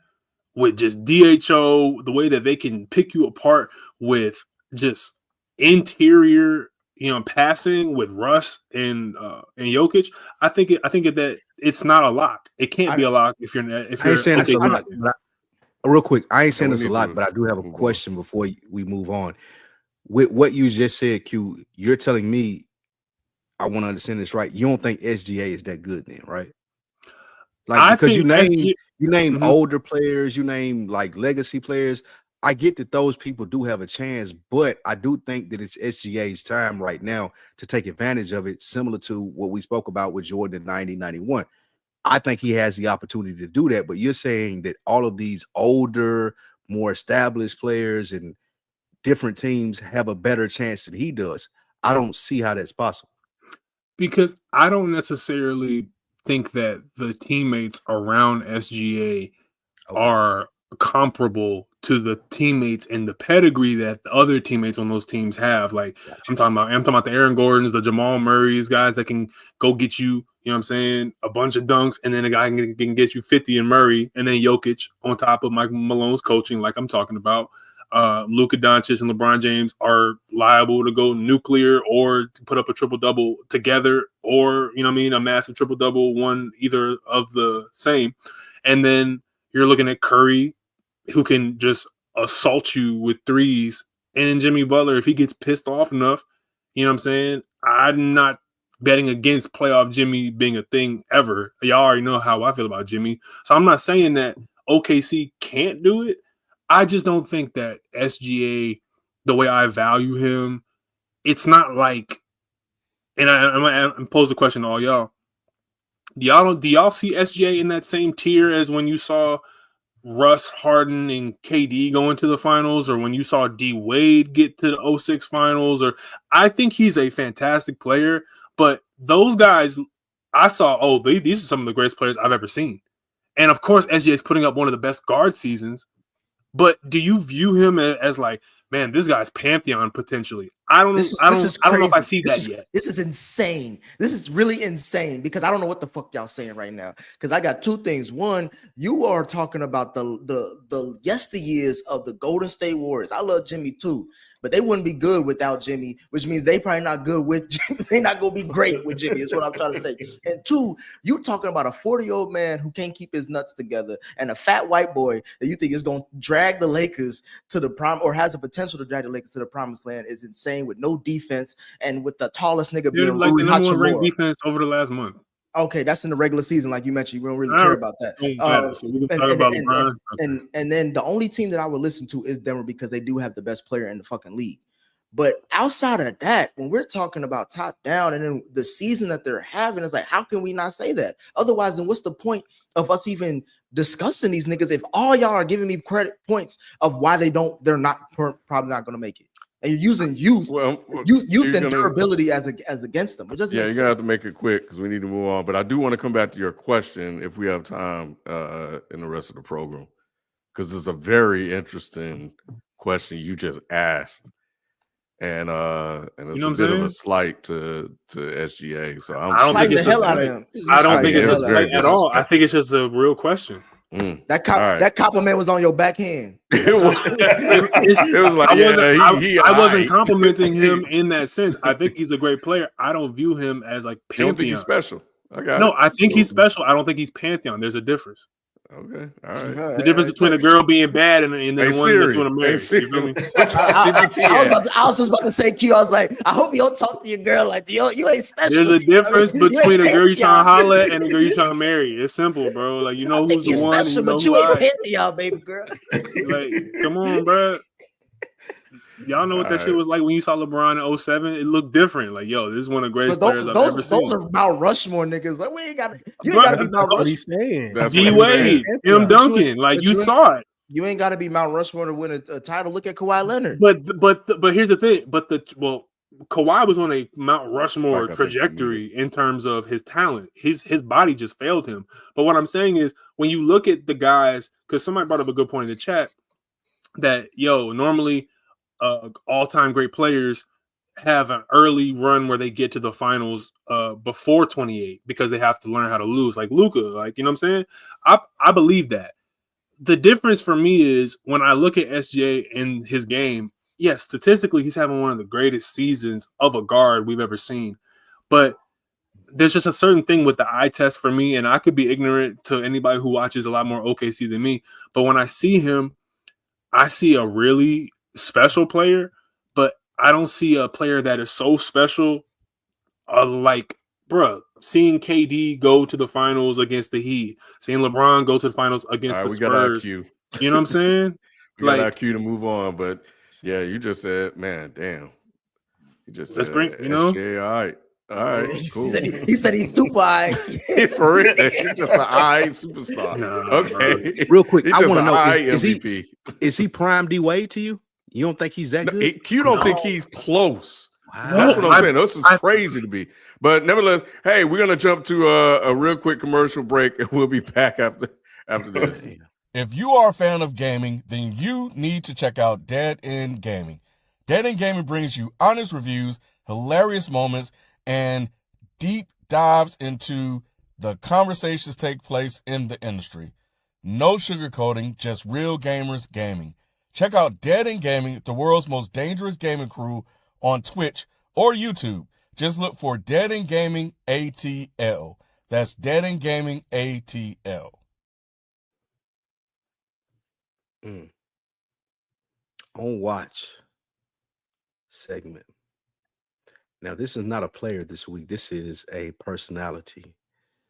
with just DHO, the way that they can pick you apart with just interior, passing with Russ and Jokic. I think that it's not a lock. It can't be a lock if you're. I ain't saying it's a lock. Real quick, I ain't saying it's a lock, but I do have a question before we move on. With what you just said, Q, you're telling me, I want to understand this right. You don't think SGA is that good then, right? Like, because you name older players, you name like legacy players. I get that those people do have a chance, but I do think that it's SGA's time right now to take advantage of it, similar to what we spoke about with Jordan in 1991. I think he has the opportunity to do that, but you're saying that all of these older, more established players and different teams have a better chance than he does. I don't see how that's possible. Because I don't necessarily think that the teammates around SGA are comparable to the teammates and the pedigree that the other teammates on those teams have. Like, gotcha. I'm talking about the Aaron Gordons, the Jamal Murrays, guys that can go get you, you know what I'm saying, a bunch of dunks, and then a guy can get you 50 in Murray, and then Jokic on top of Mike Malone's coaching, like I'm talking about. Luka Doncic and LeBron James are liable to go nuclear or to put up a triple-double together, or, you know what I mean, a massive triple-double, one either of the same. And then you're looking at Curry, who can just assault you with threes, and Jimmy Butler, if he gets pissed off enough, you know what I'm saying? I'm not betting against playoff Jimmy being a thing ever. Y'all already know how I feel about Jimmy. So I'm not saying that OKC can't do it. I just don't think that SGA, the way I value him, it's not like, and I'm pose the question to all y'all. Do y'all see SGA in that same tier as when you saw Russ, Harden, and KD going to the finals, or when you saw D Wade get to the 06 finals? Or I think he's a fantastic player, but those guys, I saw, these are some of the greatest players I've ever seen. And of course, SGA is putting up one of the best guard seasons. But do you view him as like man, this guy's pantheon potentially. I don't know if I see that yet. This is insane. This is really insane because I don't know what the fuck y'all saying right now. Because I got two things. One, you are talking about the yesteryears of the Golden State Warriors. I love Jimmy too, but they wouldn't be good without Jimmy, which means they probably not good with Jimmy. They're not gonna be great with Jimmy. Is what I'm trying to say. And two, you talking about a 40-year-old man who can't keep his nuts together and a fat white boy that you think is gonna drag the Lakers to the prime or has the potential to drag the Lakers to the promised land is insane with no defense and with the tallest nigga being like Rui the number one ranked Hachimura. defense over the last month. Okay, that's in the regular season, like you mentioned. We don't really care about that. So we can talk about LeBron. And then the only team that I would listen to is Denver because they do have the best player in the fucking league. But outside of that, when we're talking about top down and then the season that they're having, it's like, how can we not say that? Otherwise, then what's the point of us even discussing these niggas if all y'all are giving me credit points of why they're not probably not going to make it? And you're using youth and durability as against them. It doesn't you're gonna have to make it quick because we need to move on. But I do want to come back to your question if we have time in the rest of the program, because it's a very interesting question you just asked, and it's a bit of a slight to SGA. So I don't think it's the hell out of him. I don't think it's a slight at all. I think it's just a real question. That compliment was on your backhand. It was like I wasn't complimenting him in that sense. I think he's a great player. I don't view him as like pantheon. You don't think he's special? I think he's special. I don't think he's pantheon. There's a difference. Okay, all right. The difference between a girl being bad and the one that's going to marry. You feel me? I was just about to say, Q. I was like, I hope you don't talk to your girl like you ain't special. There's a difference between a girl you trying to holler at and a girl you trying to marry. It's simple, bro. Like you know who's the one. Special, but you ain't pantheon, baby girl. Like, come on, bro. Y'all know what that shit was like when you saw LeBron in 07? It looked different. Like, yo, this is one of the greatest players I've ever seen. Those are Mount Rushmore niggas. Like, we ain't got to be Mount Rushmore. D-Wade, M. Duncan. Like, you saw it. You ain't got to be Mount Rushmore to win a title. Look at Kawhi Leonard. But here's the thing. Kawhi was on a Mount Rushmore trajectory in terms of his talent. His body just failed him. But what I'm saying is, when you look at the guys, because somebody brought up a good point in the chat, that, normally all-time great players have an early run where they get to the finals before 28 because they have to learn how to lose, like Luka. Like, you know what I'm saying? I believe that. The difference for me is when I look at SGA in his game, yes, statistically, he's having one of the greatest seasons of a guard we've ever seen. But there's just a certain thing with the eye test for me, and I could be ignorant to anybody who watches a lot more OKC than me. But when I see him, I see a really special player, but I don't see a player that is so special. Like, bruh, seeing KD go to the finals against the Heat, seeing LeBron go to the finals against the Spurs. You know what I'm saying? We got our cue to move on, but yeah, you just said, man, damn. You just said, SGA, all right, cool. He said he's super high. For real, he's just an eye superstar. Okay, real quick, I want to know is he prime D-Wade to you? You don't think he's that good? Q don't think he's close. Wow. That's what I'm saying. This is crazy to me. But nevertheless, hey, we're gonna jump to a real quick commercial break, and we'll be back after this. If you are a fan of gaming, then you need to check out Dead End Gaming. Dead End Gaming brings you honest reviews, hilarious moments, and deep dives into the conversations take place in the industry. No sugarcoating, just real gamers gaming. Check out Dead End Gaming, the world's most dangerous gaming crew, on Twitch or YouTube. Just look for Dead End Gaming ATL. That's Dead End Gaming ATL. On watch segment. Now, this is not a player this week. This is a personality.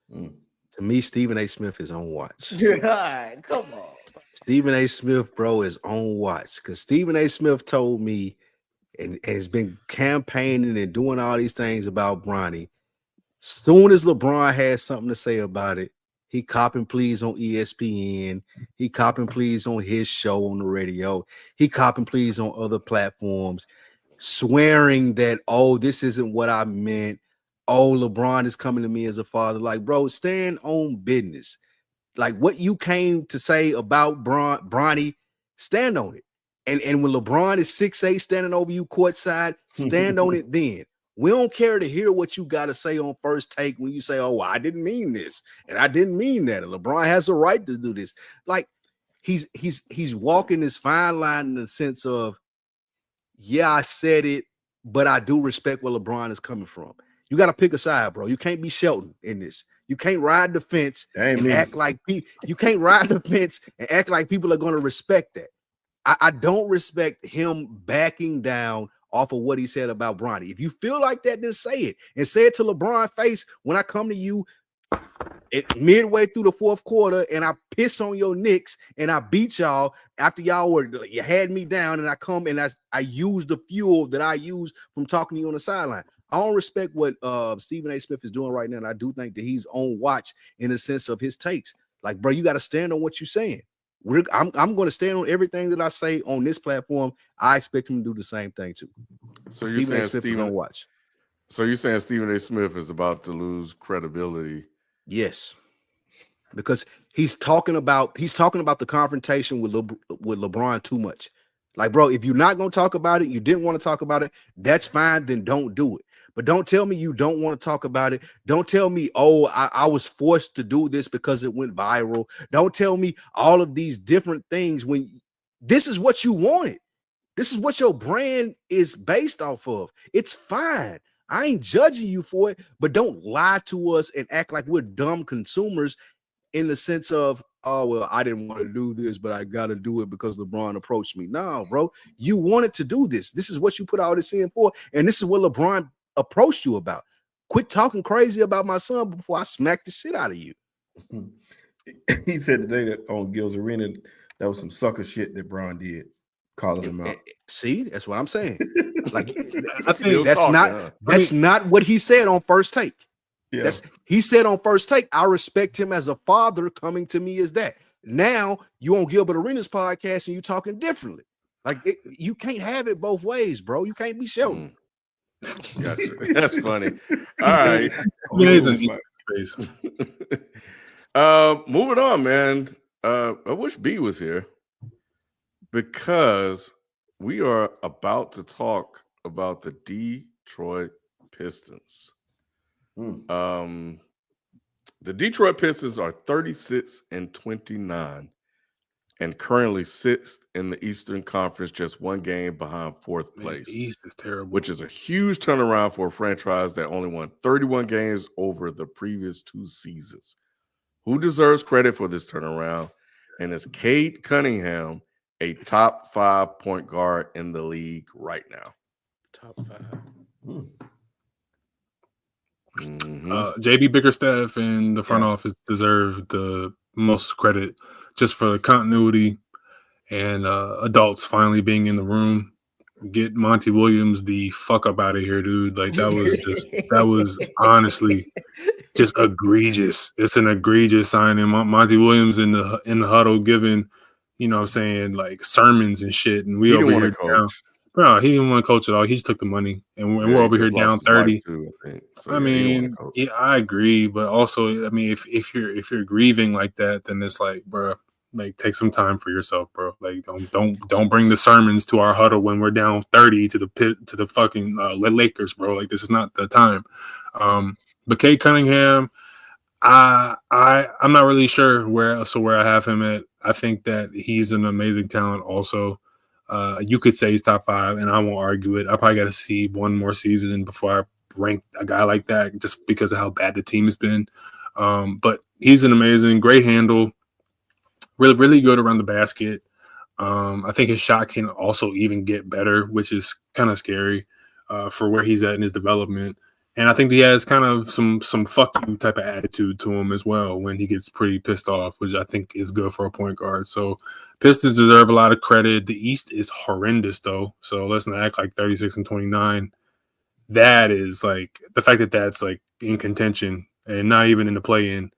To me, Stephen A. Smith is on watch. God, come on. Stephen A. Smith, bro, is on watch because Stephen A. Smith told me and has been campaigning and doing all these things about Bronny. Soon as LeBron had something to say about it, he cop and please on ESPN. He cop and please on his show on the radio. He cop and please on other platforms, swearing that, oh, this isn't what I meant. Oh, LeBron is coming to me as a father. Like, bro, stand on business. Like what you came to say about Bronny, stand on it. And when LeBron is 6'8", standing over you courtside, stand on it then. We don't care to hear what you got to say on first take when you say, oh, I didn't mean this, and I didn't mean that. And LeBron has a right to do this. Like, he's walking this fine line in the sense of, yeah, I said it, but I do respect where LeBron is coming from. You got to pick a side, bro. You can't be Shelton in this. You can't ride the fence and act like you can't ride the fence and act like people are going to respect that. I don't respect him backing down off of what he said about Bronny. If you feel like that, then say it. And say it to LeBron's face when I come to you midway through the fourth quarter and I piss on your Knicks and I beat y'all after you had me down, and I come and I use the fuel that I use from talking to you on the sideline. I don't respect what Stephen A. Smith is doing right now, and I do think that he's on watch in the sense of his takes. Like, bro, you got to stand on what you're saying. I'm going to stand on everything that I say on this platform. I expect him to do the same thing too. So Stephen A. Smith is going to watch. So you're saying Stephen A. Smith is about to lose credibility? Yes, because he's talking about the confrontation with LeBron too much. Like, bro, if you're not going to talk about it, you didn't want to talk about it, that's fine. Then don't do it. But don't tell me you don't want to talk about it. Don't tell me, oh, I was forced to do this because it went viral. Don't tell me all of these different things when this is what you wanted. This is what your brand is based off of. It's fine. I ain't judging you for it, but don't lie to us and act like we're dumb consumers in the sense of, oh, well, I didn't want to do this, but I got to do it because LeBron approached me. No, bro, you wanted to do this. This is what you put all this in for, and this is what LeBron approached you about. Quit talking crazy about my son before I smack the shit out of you. He said today that on Gil's Arena, that was some sucker shit that Bron did, calling him out. See, that's what I'm saying. Like, I think that's not what he said on First Take. Yeah. He said on First Take, I respect him as a father coming to me as that. Now you on Gilbert Arenas podcast and you talking differently. Like, you can't have it both ways, bro. You can't be Shelton. Gotcha. That's funny. All right. Moving on, man. I wish B was here because we are about to talk about the Detroit Pistons. The Detroit Pistons are 36-29 and currently sixth in the Eastern Conference, just one game behind fourth place. The East is terrible, which is a huge turnaround for a franchise that only won 31 games over the previous 2 seasons. Who deserves credit for this turnaround? And is Cade Cunningham a top 5 point guard in the league right now? Top 5. JB Bickerstaff and the front office deserve the most credit just for the continuity and adults finally being in the room. Get Monty Williams the fuck up out of here, dude. Like, that was honestly just egregious. It's an egregious signing. Monty Williams in the huddle giving, you know what I'm saying, like sermons and shit. And we over here down. Bro, he didn't want to coach at all. He just took the money, and we're over here down 30. Too, I think. So, I mean, yeah, I agree, but also, I mean, if you're grieving like that, then it's like, bro, like, take some time for yourself, bro. Like, don't bring the sermons to our huddle when we're down 30 to the fucking Lakers, bro. Like, this is not the time. But Cade Cunningham, I'm not really sure where I have him at. I think that he's an amazing talent also. You could say he's top 5, and I won't argue it. I probably got to see one more season before I rank a guy like that, just because of how bad the team has been. But he's an amazing, great handle, really, really good around the basket. I think his shot can also even get better, which is kind of scary for where he's at in his development. And I think he has kind of some fuck you type of attitude to him as well when he gets pretty pissed off, which I think is good for a point guard. So Pistons deserve a lot of credit. The East is horrendous, though. So let's not act like 36-29. That is like the fact that that's like in contention and not even in the play-in.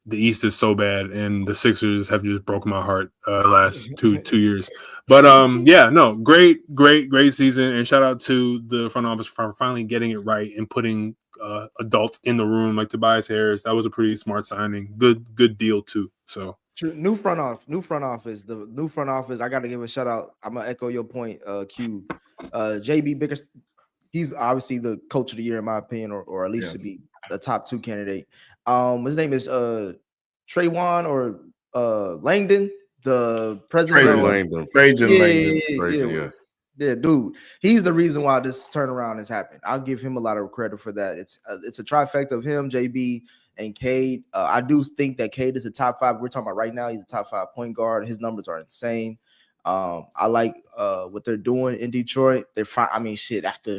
The East is so bad, and the Sixers have just broken my heart last two years. But yeah, no, great season, and shout out to the front office for finally getting it right and putting adults in the room like Tobias Harris. That was a pretty smart signing. Good deal too. So new front office. The new front office. I got to give a shout out. I'm gonna echo your point, Q. JB Biggers. He's obviously the coach of the year in my opinion, or at least should be the top 2 candidate. His name is Trayvon or Langdon, the president. Langdon. Yeah, dude, he's the reason why this turnaround has happened. I'll give him a lot of credit for that. It's a trifecta of him, JB, and Cade. I do think that Cade is a top 5. We're talking about right now. He's a top 5 point guard. His numbers are insane. I like what they're doing in Detroit. They're fine. I mean, shit, after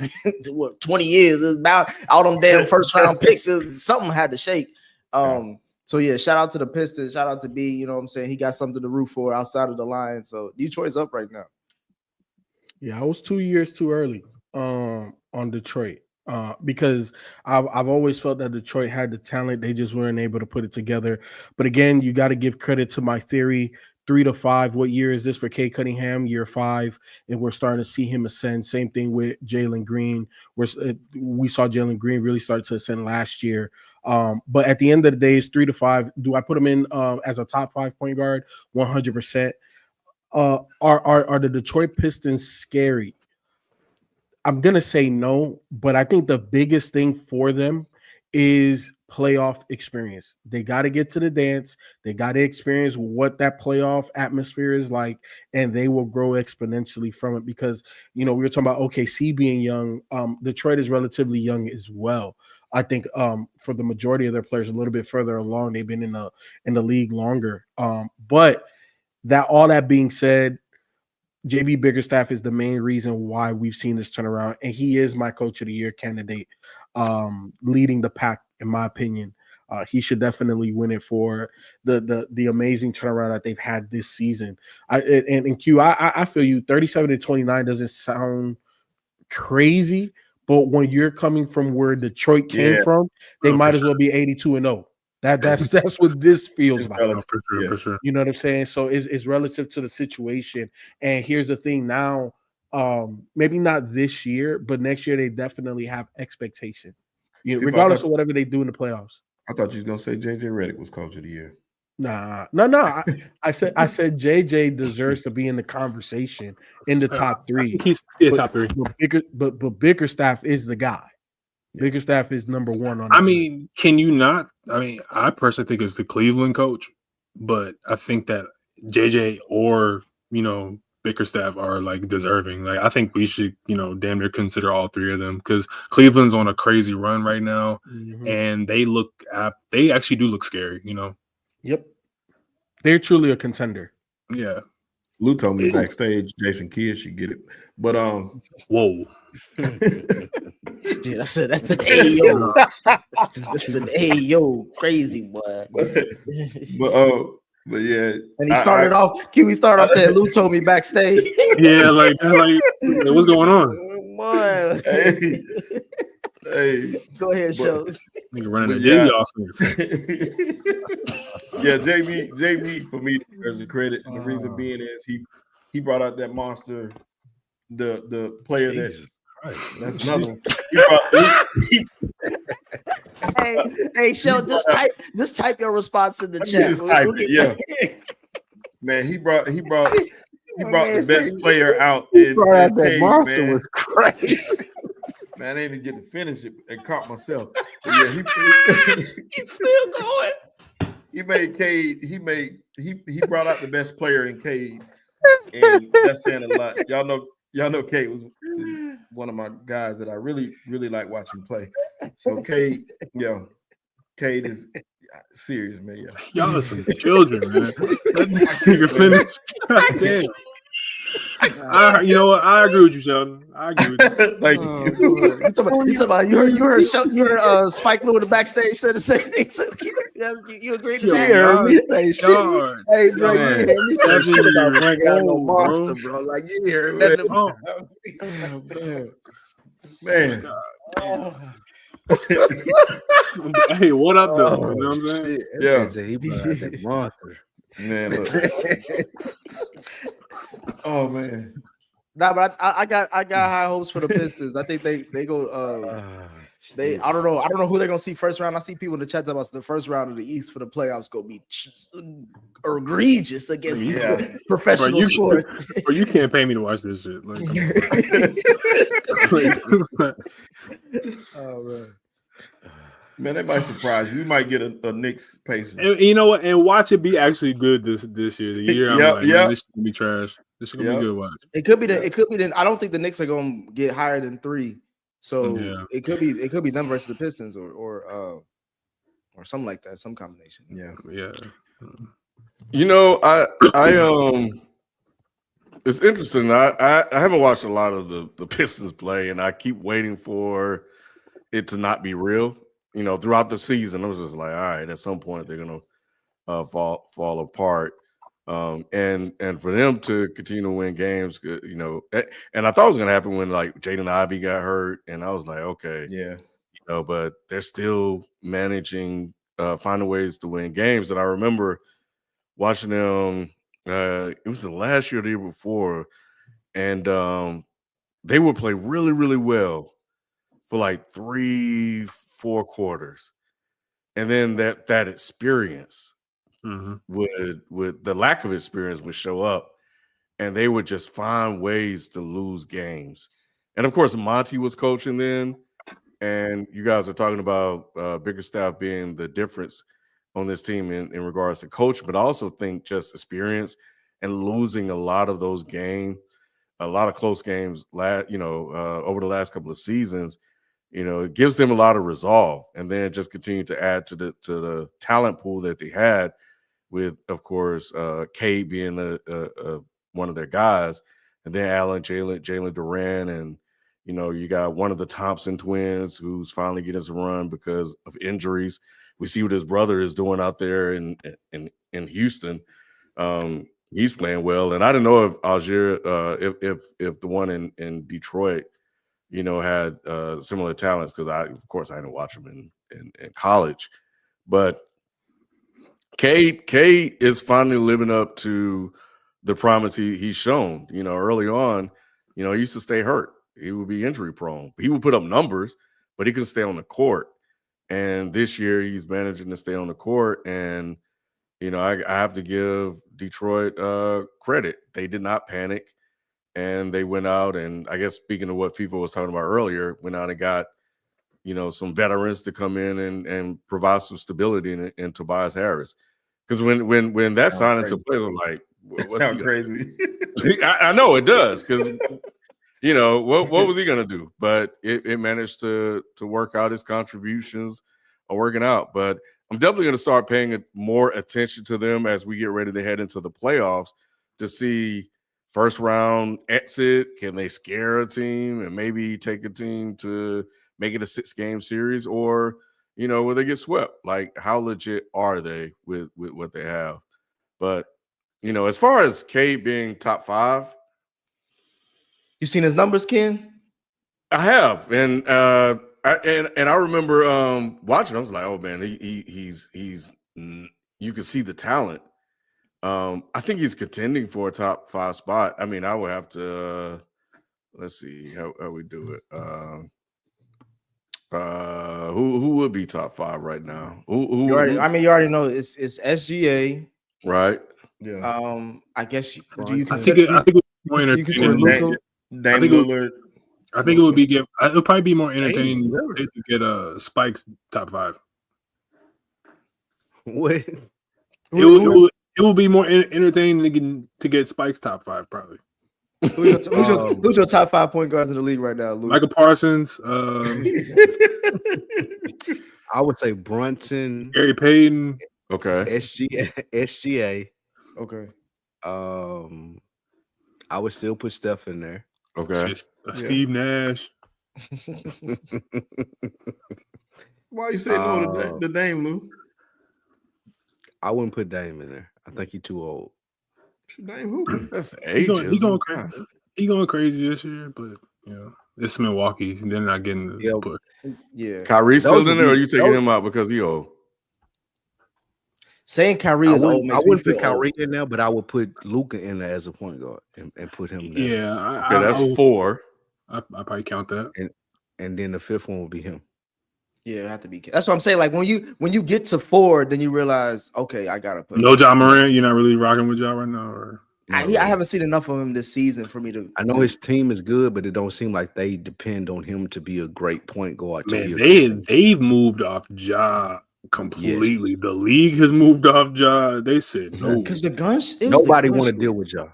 20 years, it's about all them damn first round picks. Something had to shake. So yeah, shout out to the Pistons. Shout out to B. You know what I'm saying? He got something to root for outside of the Lions. So Detroit's up right now. Yeah, I was 2 years too early on Detroit because I've always felt that Detroit had the talent. They just weren't able to put it together. But again, you got to give credit to my theory. 3 to 5. What year is this for Cade Cunningham? Year 5, and we're starting to see him ascend. Same thing with Jalen Green. We saw Jalen Green really start to ascend last year. But at the end of the day, it's 3 to 5. Do I put him in as a top 5 point guard? 100%. Are the Detroit Pistons scary? I'm gonna say no, but I think the biggest thing for them is playoff experience. They got to get to the dance. They got to experience what that playoff atmosphere is like, and they will grow exponentially from it. Because we were talking about OKC being young. Detroit is relatively young as well. I think for the majority of their players, a little bit further along. They've been in the league longer. But all that being said, JB Bickerstaff is the main reason why we've seen this turnaround, and he is my coach of the year candidate, leading the pack, in my opinion. He should definitely win it for the amazing turnaround that they've had this season. And Q, I feel you. 37-29 doesn't sound crazy, but when you're coming from where Detroit came from, they might as well be 82-0. That's what this feels like. For sure. You know what I'm saying? So it's relative to the situation. And here's the thing now, maybe not this year, but next year they definitely have expectation. Regardless of whatever they do in the playoffs. I thought you was gonna say JJ Redick was coach of the year. No. I said JJ deserves to be in the conversation in the top 3. He's top 3. But Bickerstaff is the guy. Bickerstaff is number 1 on. Can you not? I personally think it's the Cleveland coach, but I think that JJ or Bickerstaff are like deserving. Like I think we should damn near consider all 3 of them because Cleveland's on a crazy run right now, and they actually do look scary. Yep, they're truly a contender. Yeah. Lou told me backstage Jason Kidd should get it, but whoa. Dude, that's an AO. That's an AO crazy boy. But yeah, and he started off saying Lou told me backstage. Yeah, like what's going on? Boy. Hey, go ahead, show. Nigga running the yeah, JB for me deserves the credit, and the reason being is he brought out that monster, the player Jesus. That's another one. Hey, Shell, just type your response in the chat. Just type it, yeah. Man, he brought the best player out. That monster was crazy. Man, I didn't even get to finish it and caught myself. But yeah, he's still going. He made Cade. He brought out the best player in Cade, and that's saying a lot. Y'all know Cade was one of my guys that I really, really like watching play. So Cade is serious, man. Yeah. Y'all are some children, man. Let this nigga finish. God damn. You know what? I agree with you, Sheldon. I agree with you. Thank you. You heard Spike Lee in the backstage said the same thing. So you agree with that? Hey, bro, you hear me say shit about bringing out no monster, bro. Like you hear nothing. Man. Hey, what up, though? You know what I'm saying? Yeah. He brought out that monster. Man, look. Oh man. Nah, but I got high hopes for the Pistons. I think they go. I don't know who they're gonna see first round. I see people in the chat about the first round of the East for the playoffs gonna be egregious against professional sports. Or you can't pay me to watch this shit. Like, oh man. Man, that might surprise you. We might get a Knicks Pacers. And you know what? And watch it be actually good this year. The year I'm like, man, this should be trash. This should be good. Watch. It could be the. I don't think the Knicks are gonna get higher than 3. So it could be them versus the Pistons or something like that, some combination. Yeah. You know, I it's interesting. I haven't watched a lot of the Pistons play, and I keep waiting for it to not be real. You know, throughout the season, I was just like, all right, at some point they're gonna fall apart. And for them to continue to win games, you know, and I thought it was gonna happen when like Jaden Ivey got hurt, and I was like, okay, you know, but they're still managing, finding ways to win games. And I remember watching them. It was the last year, or the year before, and they would play really, really well for like 3-4 quarters, and then that experience. Would the lack of experience would show up, and they would just find ways to lose games. And of course, Monty was coaching then, and you guys are talking about Bickerstaff being the difference on this team in regards to coach, but I also think just experience and losing a lot of those games, a lot of close games, over the last couple of seasons. You know, it gives them a lot of resolve, and then just continue to add to the talent pool that they had. With, of course, Cade being one of their guys, and then Jalen Duran, and you know, you got one of the Thompson twins who's finally getting some run because of injuries. We see what his brother is doing out there in Houston. He's playing well, and I didn't know if Algier, if the one in Detroit, you know, had similar talents, because I didn't watch him in college, but. Cade is finally living up to the promise he's shown. You know, early on, you know, he used to stay hurt. He would be injury prone. He would put up numbers, but he couldn't stay on the court. And this year, he's managing to stay on the court. And you know, I have to give Detroit credit. They did not panic, and they went out, and I guess, speaking of what FIFA was talking about earlier, went out and got, you know, some veterans to come in and provide some stability in Tobias Harris. Because when that signing took place, I'm like, what's sounds crazy. I know it does, because you know what was he gonna do? But it managed to work out. His contributions are working out. But I'm definitely gonna start paying more attention to them as we get ready to head into the playoffs, to see first round exit. Can they scare a team and maybe take a team to make it a 6-game series, or, you know, will they get swept? Like, how legit are they with what they have? But, you know, as far as Cade being top 5, you seen his numbers, Ken? I have, and I remember watching. I was like, oh man, he's you can see the talent. I think he's contending for a top 5 spot. I mean, I would have to let's see how we do it. Who would be top 5 right now? Who you already know it's SGA, right? Yeah. I guess I think it would be more entertaining. Dame Lillard. I think it would be it would probably be more entertaining to get Spike's top 5. What? It will be more entertaining to get Spike's top 5, probably. Who's your top 5 point guards in the league right now, Luke? Michael Parsons. I would say Brunson, Gary Payton. Okay. SGA. Okay. I would still put Steph in there. Okay. Steve Nash. Why you say no to the Dame, Lou? I wouldn't put Dame in there. I think he's too old. Dame who? That's ages. He going crazy this year, but you know, it's Milwaukee. They're not getting the push. Yeah. Kyrie still in there, or are you taking him out because he old? Saying Kyrie is old makes I wouldn't put me feel Kyrie old. in there, but I would put Luka in there as a point guard and put him there. Yeah. Okay, that's 4. I probably count that. And then the 5th one would be him. Yeah, it have to be. That's what I'm saying. Like when you get to 4, then you realize, okay, I gotta put. No Ja Morant. You're not really rocking with Ja right now, or I haven't seen enough of him this season for me to. I know his team is good, but it don't seem like they depend on him to be a great point guard. Man, they've moved off Ja completely. Yes. The league has moved off Ja. They said no because the guns. Nobody want to deal with Ja.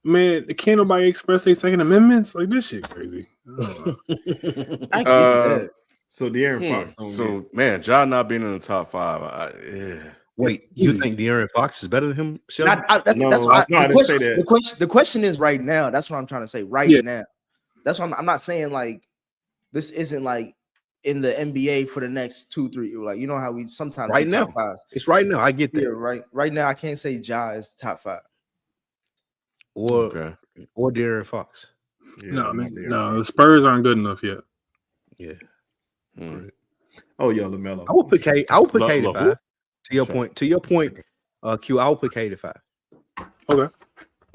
Man, can't nobody express their second amendments? Like this shit crazy. I get that. So De'Aaron Fox. So man, Ja not being in the top 5. Wait, you think De'Aaron Fox is better than him? I didn't say that. The question is right now. That's what I'm trying to say right now. That's what I'm not saying like this isn't like in the NBA for the next 2-3. Like you know how we sometimes right now. Top 5s. It's right now. I get that. Yeah, right now I can't say Ja is top 5 or De'Aaron Fox. Yeah, no, the Spurs aren't good enough yet. Yeah. Oh yeah, LaMelo. I would put K. I would put K to 5. To your point, Q. I would put K to 5. Okay,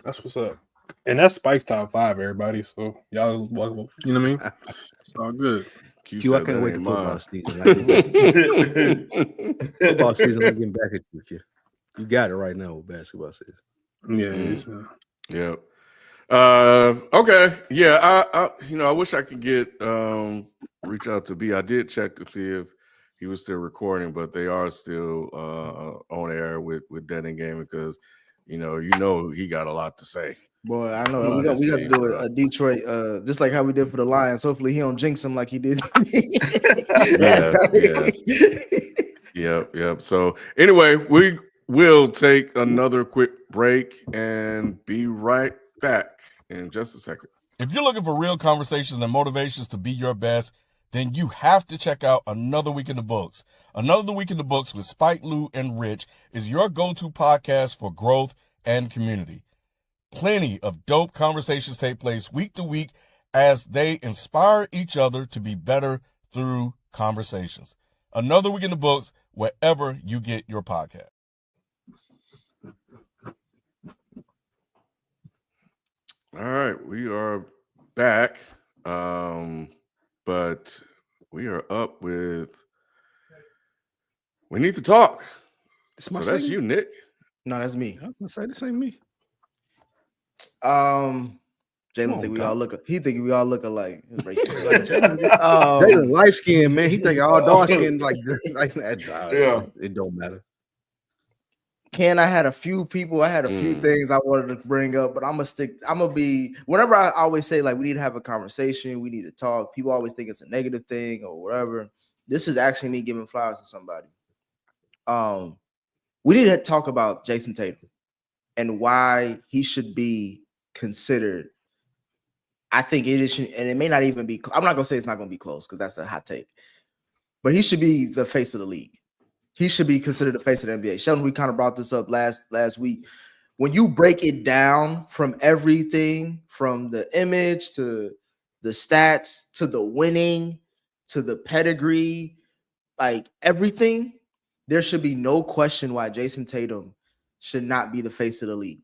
that's what's up. And that's Spike's top 5, everybody. So y'all, you know what I mean? It's all good. Q, I can't wait to football season. Football season, I'm getting back at you, Q. You got it right now with basketball season. Yeah. Yeah. Okay. Yeah. I wish I could get reach out to B. I did check to see if he was still recording, but they are still on air with Dead and Game because you know he got a lot to say. Boy, I know we got to do a Detroit, just like how we did for the Lions. Hopefully, he don't jinx him like he did. Yep. So anyway, we will take another quick break and be right back in just a second. If you're looking for real conversations and motivations to be your best, then you have to check out Another Week in the Books. Another Week in the Books with Spike, Lou, and Rich is your go-to podcast for growth and community. Plenty of dope conversations take place week to week as they inspire each other to be better through conversations. Another Week in the Books, wherever you get your podcast. All right, we are back, but we are up with We Need to Talk. That's you, Nick. No, that's me. I was gonna say this ain't me. Jalen think we all look. He think we all look alike. Jalen light skin, man. He think all dark skin like that. Yeah, it don't matter. I had a few things I wanted to bring up, but I'm gonna be whenever I always say like we need to have a conversation, we need to talk. People always think it's a negative thing or whatever. This is actually me giving flowers to somebody. We need to talk about Jason Tatum and why he should be considered. I think it is, and it may not even be. I'm not gonna say it's not gonna be close because that's a hot take, but he should be the face of the league. He should be considered the face of the NBA. Sheldon, we kind of brought this up last week. When you break it down from everything, from the image to the stats to the winning to the pedigree, like everything, there should be no question why Jason Tatum should not be the face of the league.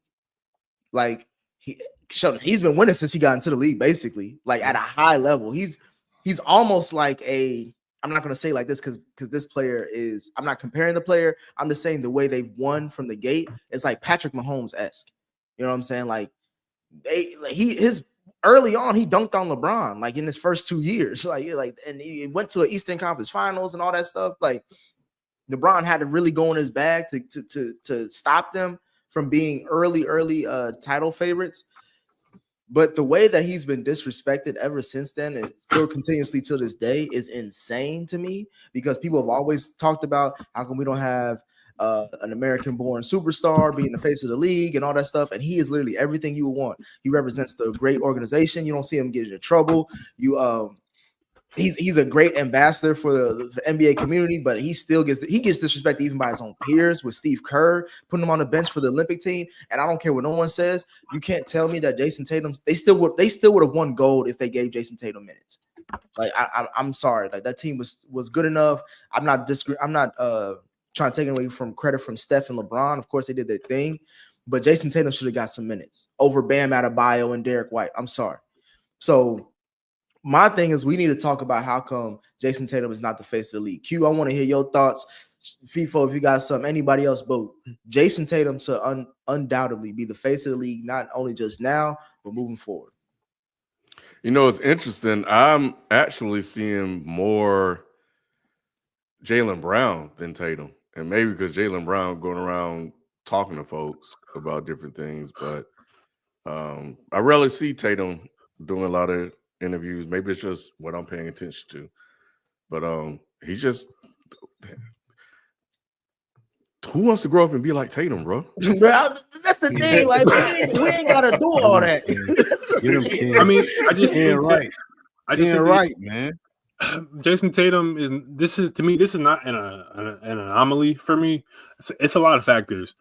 Like he's been winning since he got into the league, basically, like at a high level. He's almost like I'm not going to say like this because this player is, I'm not comparing the player. I'm just saying the way they've won from the gate is like Patrick Mahomes-esque. You know what I'm saying? Like his early on, he dunked on LeBron like in his first 2 years. And he went to an Eastern Conference Finals and all that stuff. Like LeBron had to really go in his bag to stop them from being early title favorites. But the way that he's been disrespected ever since then, and still continuously to this day, is insane to me because people have always talked about how come we don't have an American-born superstar being the face of the league and all that stuff. And he is literally everything you would want. He represents the great organization. You don't see him get into trouble. He's a great ambassador for the NBA community, but he still gets disrespected even by his own peers, with Steve Kerr putting him on the bench for the Olympic team. And I don't care what no one says. You can't tell me that Jason Tatum, they still would have won gold if they gave Jason Tatum minutes. Like I'm sorry, like that team was good enough. I'm not trying to take away from credit from Steph and LeBron. Of course, they did their thing, but Jason Tatum should have got some minutes over Bam Adebayo and Derek White. I'm sorry. So my thing is we need to talk about how come Jason Tatum is not the face of the league. Q, I want to hear your thoughts. FIFO, if you got something, anybody else, but Jason Tatum should undoubtedly be the face of the league, not only just now, but moving forward. You know, it's interesting. I'm actually seeing more Jaylen Brown than Tatum. And maybe because Jaylen Brown going around talking to folks about different things, but I rarely see Tatum doing a lot of interviews. Maybe it's just what I'm paying attention to. But he just who wants to grow up and be like Tatum, bro? Bro, that's the thing. Like we ain't gotta do all that. I mean, I just think right. I just think right, man. Jason Tatum is to me, this is not an anomaly for me. It's a lot of factors.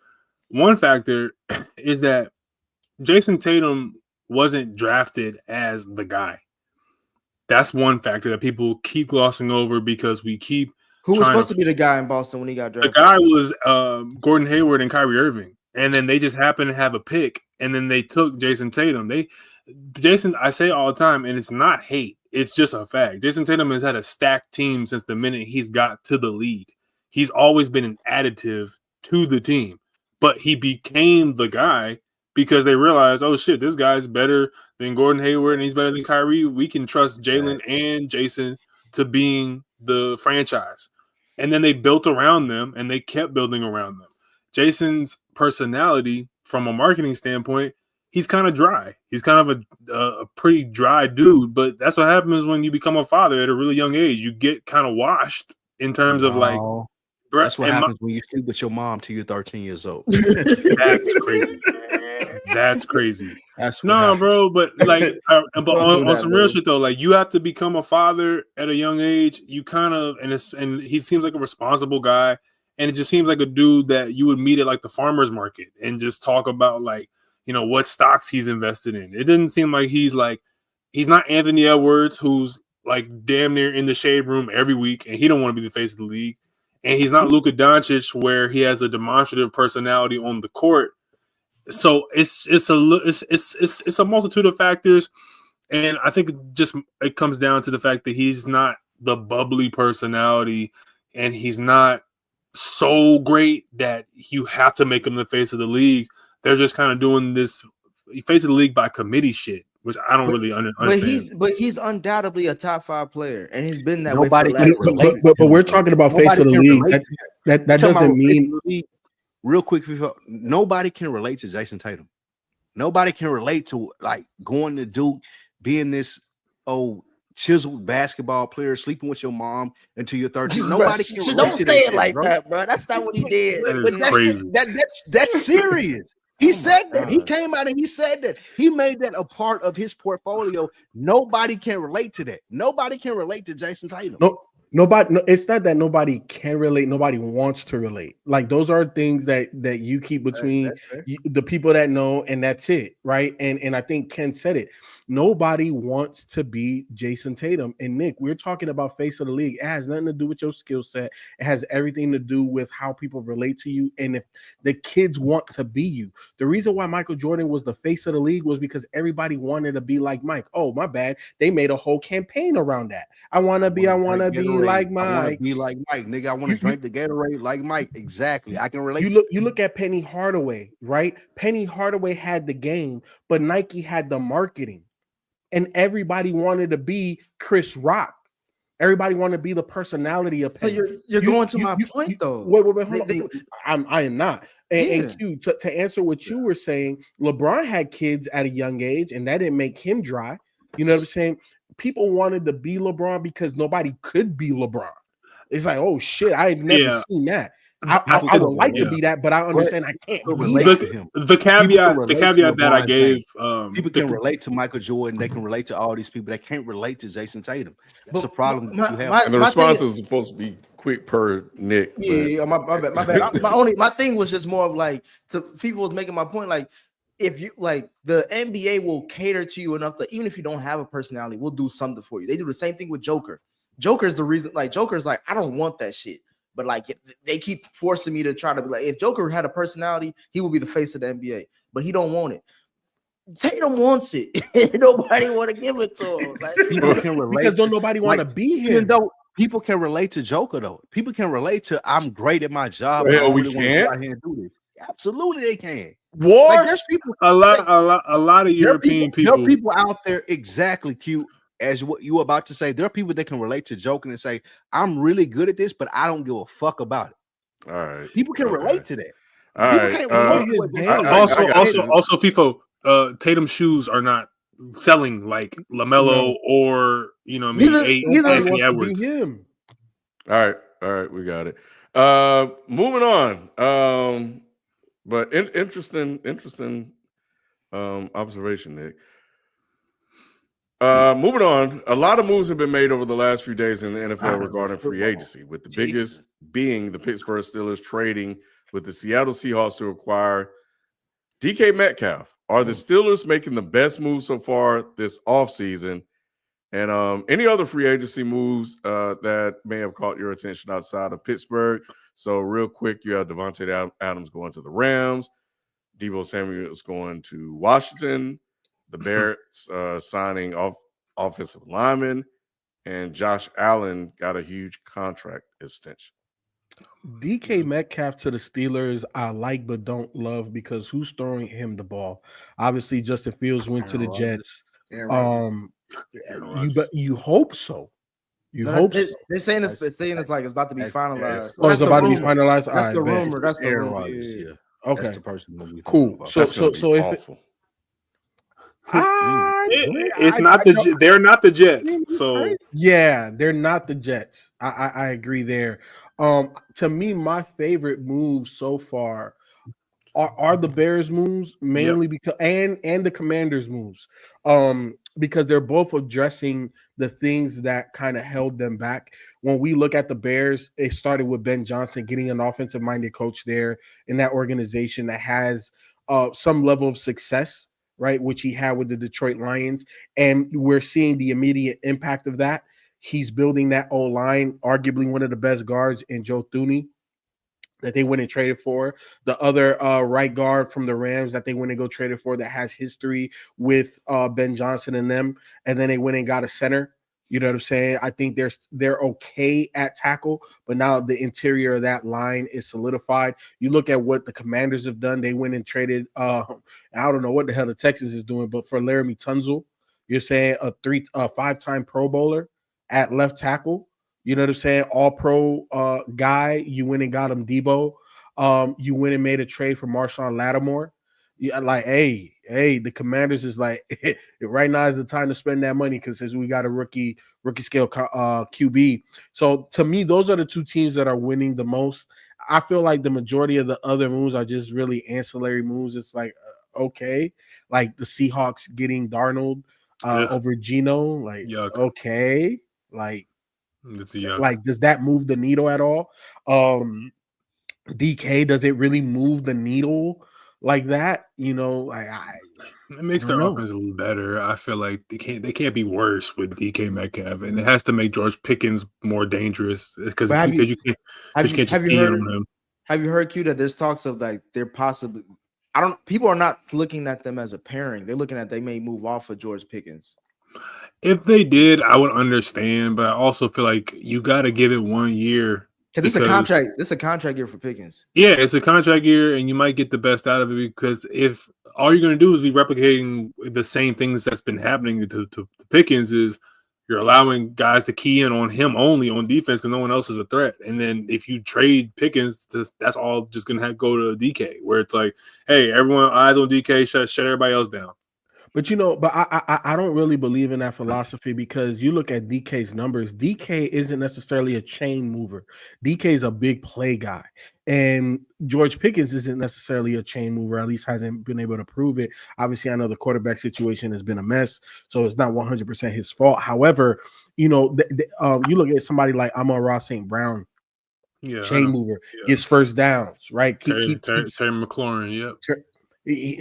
One factor is that Jason Tatum wasn't drafted as the guy. That's one factor that people keep glossing over because we keep. Who was supposed to be the guy in Boston when he got drafted? The guy was Gordon Hayward and Kyrie Irving, and then they just happened to have a pick, and then they took Jason Tatum. Jason, I say all the time, and it's not hate. It's just a fact. Jason Tatum has had a stacked team since the minute he's got to the league. He's always been an additive to the team, but he became the guy because they realized, oh shit, this guy's better than Gordon Hayward and he's better than Kyrie. We can trust Jalen and Jason to being the franchise. And then they built around them and they kept building around them. Jason's personality from a marketing standpoint, he's kind of dry. He's kind of a pretty dry dude, but that's what happens when you become a father at a really young age. You get kind of washed in terms of like. That's what happens when you sleep with your mom till you're 13 years old. That's crazy. That's crazy. No, bro, but like, but on some real shit though, like you have to become a father at a young age. You kind of, and he seems like a responsible guy, and it just seems like a dude that you would meet at like the farmer's market and just talk about like, you know, what stocks he's invested in. It didn't seem like he's not Anthony Edwards, who's like damn near in the shade room every week, and he don't want to be the face of the league. And he's not Luka Doncic, where he has a demonstrative personality on the court. So it's a multitude of factors, and I think it comes down to the fact that he's not the bubbly personality, and he's not so great that you have to make him the face of the league. They're just kind of doing this face of the league by committee shit, which I don't really understand. But he's undoubtedly a top 5 player, and he's been that Nobody way for the last. But we're talking about face of the league. That doesn't mean. Real quick, nobody can relate to Jason Tatum. Nobody can relate to like going to Duke, being this chiseled basketball player, sleeping with your mom until you're 13. Nobody can relate don't to say it shit, like bro. that, bro. That's not what he did. That's serious. He said that. He came out and he said that. He made that a part of his portfolio. Nobody can relate to that. Nobody can relate to Jason Tatum. Nobody. It's not that nobody can relate. Nobody wants to relate. Like those are things that you keep between the people that know, and that's it, right? And I think Ken said it. Nobody wants to be Jason Tatum. And Nick, we're talking about face of the league. It has nothing to do with your skill set. It has everything to do with how people relate to you, and if the kids want to be you. The reason why Michael Jordan was the face of the league was because everybody wanted to be like Mike. Oh, my bad. They made a whole campaign around that. I want to be like Mike. I want to be like Mike, nigga. I want to drink the Gatorade like Mike. Exactly. I can relate. You look at Penny Hardaway, right? Penny Hardaway had the game, but Nike had the marketing. And everybody wanted to be Chris Rock. Everybody wanted to be the personality of Penny. So you're going to my point, though. Wait, hold on. I am not. And Q, to answer what you were saying, LeBron had kids at a young age, and that didn't make him dry. You know what I'm saying? People wanted to be LeBron because nobody could be LeBron. It's like, oh shit, I've never seen that. I would like to be that, but I understand I can't relate to him. The caveat that I gave, people can relate to Michael Jordan. They can relate to all these people. They can't relate to Jason Tatum. That's the problem that you have. And the response is supposed to be quick per Nick. Yeah, my bad. My thing was just more of like, people was making my point like, if you like, the NBA will cater to you enough that even if you don't have a personality, we'll do something for you. They do the same thing with Joker. Joker's the reason. Like Joker's like, I don't want that shit. But like they keep forcing me to try to be like, if Joker had a personality, he would be the face of the NBA, but he don't want it. Tatum wants it. Nobody want to give it to him. Like, people can relate because don't nobody want to be him. Even though people can relate to Joker, though, people can relate to I'm great at my job. Well, I don't we really want to go can't. out here and do this. Absolutely, they can. War. Like, there's people. A lot of European people. There are people out there exactly, Q, as what you were about to say. There are people that can relate to Joker and say, "I'm really good at this, but I don't give a fuck about it." All right. People can relate to that. All People right. can't relate to his game. Also, FIFO, Tatum's shoes are not selling like LaMelo or Anthony Edwards. Him. All right, we got it. Moving on. But interesting observation, Nick. Moving on, a lot of moves have been made over the last few days in the NFL regarding free agency, with the biggest being the Pittsburgh Steelers trading with the Seattle Seahawks to acquire DK Metcalf. Are the Steelers making the best move so far this offseason? And any other free agency moves that may have caught your attention outside of Pittsburgh? So real quick, you have Devontae Adams going to the Rams. Deebo Samuel is going to Washington. The Bears signing offensive lineman. And Josh Allen got a huge contract extension. DK Metcalf to the Steelers, I like but don't love because who's throwing him the ball? Obviously, Justin Fields went to the Jets. You hope so. They're saying it's like it's about to be finalized. Oh, it's about to be finalized. That's the rumor. That's the rumor. rumor. Yeah. Okay. That's the person. Cool. So if they're not the Jets. So yeah, they're not the Jets. I agree there. To me, my favorite moves so far are the Bears moves, mainly because and the Commanders moves. Because they're both addressing the things that kind of held them back. When we look at the Bears, it started with Ben Johnson getting an offensive-minded coach there in that organization that has some level of success, right, which he had with the Detroit Lions. And we're seeing the immediate impact of that. He's building that O-line, arguably one of the best guards in Joe Thuney that they went and traded for. The other right guard from the Rams that they went and go traded for that has history with Ben Johnson and them. And then they went and got a center. You know what I'm saying? I think they're okay at tackle, but now the interior of that line is solidified. You look at what the Commanders have done. They went and traded, I don't know what the hell the Texans is doing, but for Laramie Tunsil, you're saying a 5-time Pro Bowler at left tackle. You know what I'm saying? All pro guy. You went and got him Debo. You went and made a trade for Marshawn Lattimore. Yeah, like, hey, the Commanders is like, right now is the time to spend that money because since we got a rookie scale QB. So to me, those are the two teams that are winning the most. I feel like the majority of the other moves are just really ancillary moves. It's like, okay, like the Seahawks getting Darnold over Geno. Like, okay, like. Like, does that move the needle at all? DK, does it really move the needle like that? You know, like it makes their offense a little better. I feel like they can't be worse with DK Metcalf, and it has to make George Pickens more dangerous because you can't just key in on him. Have you heard, Q, that there's talks of like they're possibly people are not looking at them as a pairing. They're looking at they may move off of George Pickens. If they did, I would understand, but I also feel like you got to give it 1 year. This is a contract. This is a contract year for Pickens. Yeah, it's a contract year, and you might get the best out of it because if all you're going to do is be replicating the same things that's been happening to Pickens, is you're allowing guys to key in on him only on defense because no one else is a threat. And then if you trade Pickens, that's all just going to go to DK, where it's like, hey, everyone eyes on DK, shut everybody else down. But I don't really believe in that philosophy because you look at DK's numbers. DK isn't necessarily a chain mover. DK is a big play guy, and George Pickens isn't necessarily a chain mover. At least hasn't been able to prove it. Obviously, I know the quarterback situation has been a mess, so it's not 100% his fault. However, you know, you look at somebody like Amon-Ra St. Brown. Chain mover, gets first downs, right? Terry McLaurin, yep.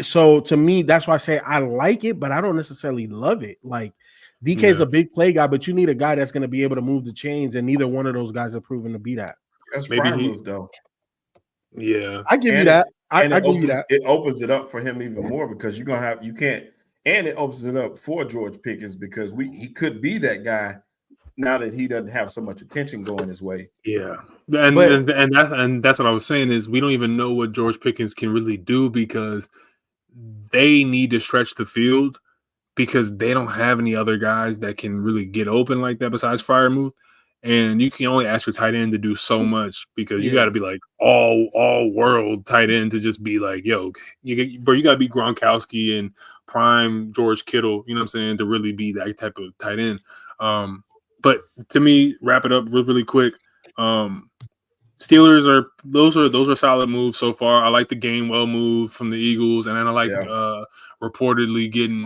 So to me, that's why I say I like it, but I don't necessarily love it. Like DK is a big play guy, but you need a guy that's going to be able to move the chains, and neither one of those guys are proven to be that. That's maybe he. Freiermuth, though. Yeah, I give you that. I give you that. It opens it up for him even more because you're gonna have you can't, and it opens it up for George Pickens because he could be that guy now that he doesn't have so much attention going his way. Yeah, and that's what I was saying is we don't even know what George Pickens can really do because they need to stretch the field because they don't have any other guys that can really get open like that besides Freiermuth. And you can only ask your tight end to do so much because you got to be like all world tight end to just be like, yo, you got to be Gronkowski and prime George Kittle, you know what I'm saying, to really be that type of tight end. But to me, wrap it up really quick. Steelers are solid moves so far. I like the Gainwell move from the Eagles, and then I like reportedly getting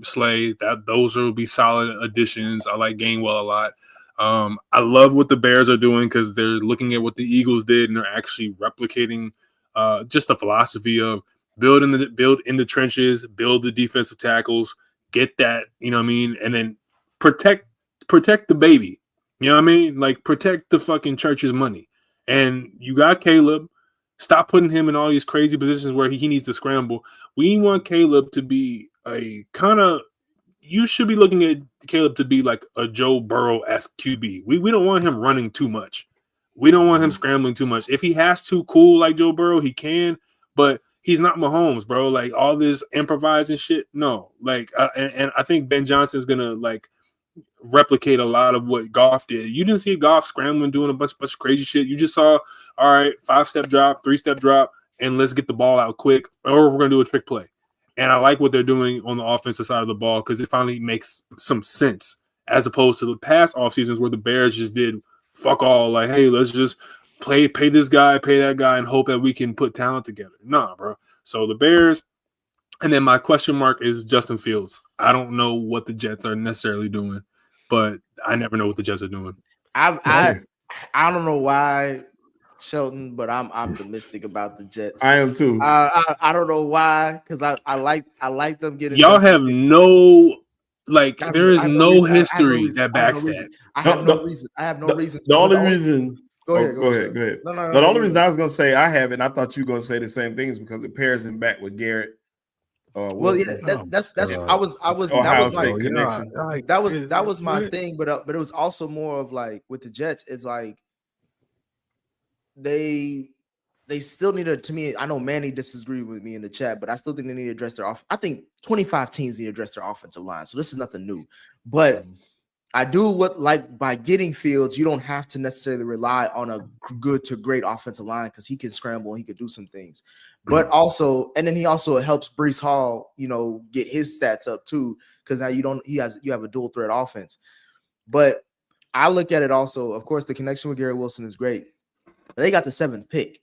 Slay. Those will be solid additions. I like Gainwell a lot. I love what the Bears are doing because they're looking at what the Eagles did and they're actually replicating just the philosophy of build in the trenches, build the defensive tackles, get that, you know what I mean, and then protect the baby. You know what I mean? Like protect the fucking church's money. And you got Caleb. Stop putting him in all these crazy positions where he needs to scramble. We want Caleb to be a kind of – you should be looking at Caleb to be like a Joe Burrow-esque QB. We don't want him running too much. We don't want him scrambling too much. If he has to cool like Joe Burrow, he can, but he's not Mahomes, bro. Like all this improvising shit, no. Like and I think Ben Johnson's going to like replicate a lot of what Goff did. You didn't see Goff scrambling, doing a bunch of crazy shit. You just saw, all right, 5-step drop, 3-step drop, and let's get the ball out quick, or we're going to do a trick play. And I like what they're doing on the offensive side of the ball because it finally makes some sense as opposed to the past off seasons where the Bears just did fuck all. Like, hey, let's just pay this guy, pay that guy, and hope that we can put talent together. Nah, bro. So the Bears, and then my question mark is Justin Fields. I don't know what the Jets are necessarily doing, but I never know what the Jets are doing. I don't know why, Shelton, but I'm optimistic about the Jets. I am too. I don't know why, because I like them getting. Y'all have no like. There is no history that backs that. I have no reason. I have no reason. The only reason. Go ahead. No, the only reason I was gonna say I have it, and I thought you were gonna say the same thing, is because it pairs him back with Garrett. Well, yeah, that's I was Ohio that was State like connection. That was my thing, but it was also more of like with the Jets, it's like they still need to me. I know Manny disagreed with me in the chat, but I still think they need to address their I think 25 teams need to address their offensive line. So this is nothing new, but I do by getting Fields, you don't have to necessarily rely on a good to great offensive line because he can scramble and he could do some things. But also, and then he also helps Breece Hall, get his stats up too, because now you have a dual threat offense. But I look at it also, of course, the connection with Garrett Wilson is great. But they got the 7th pick.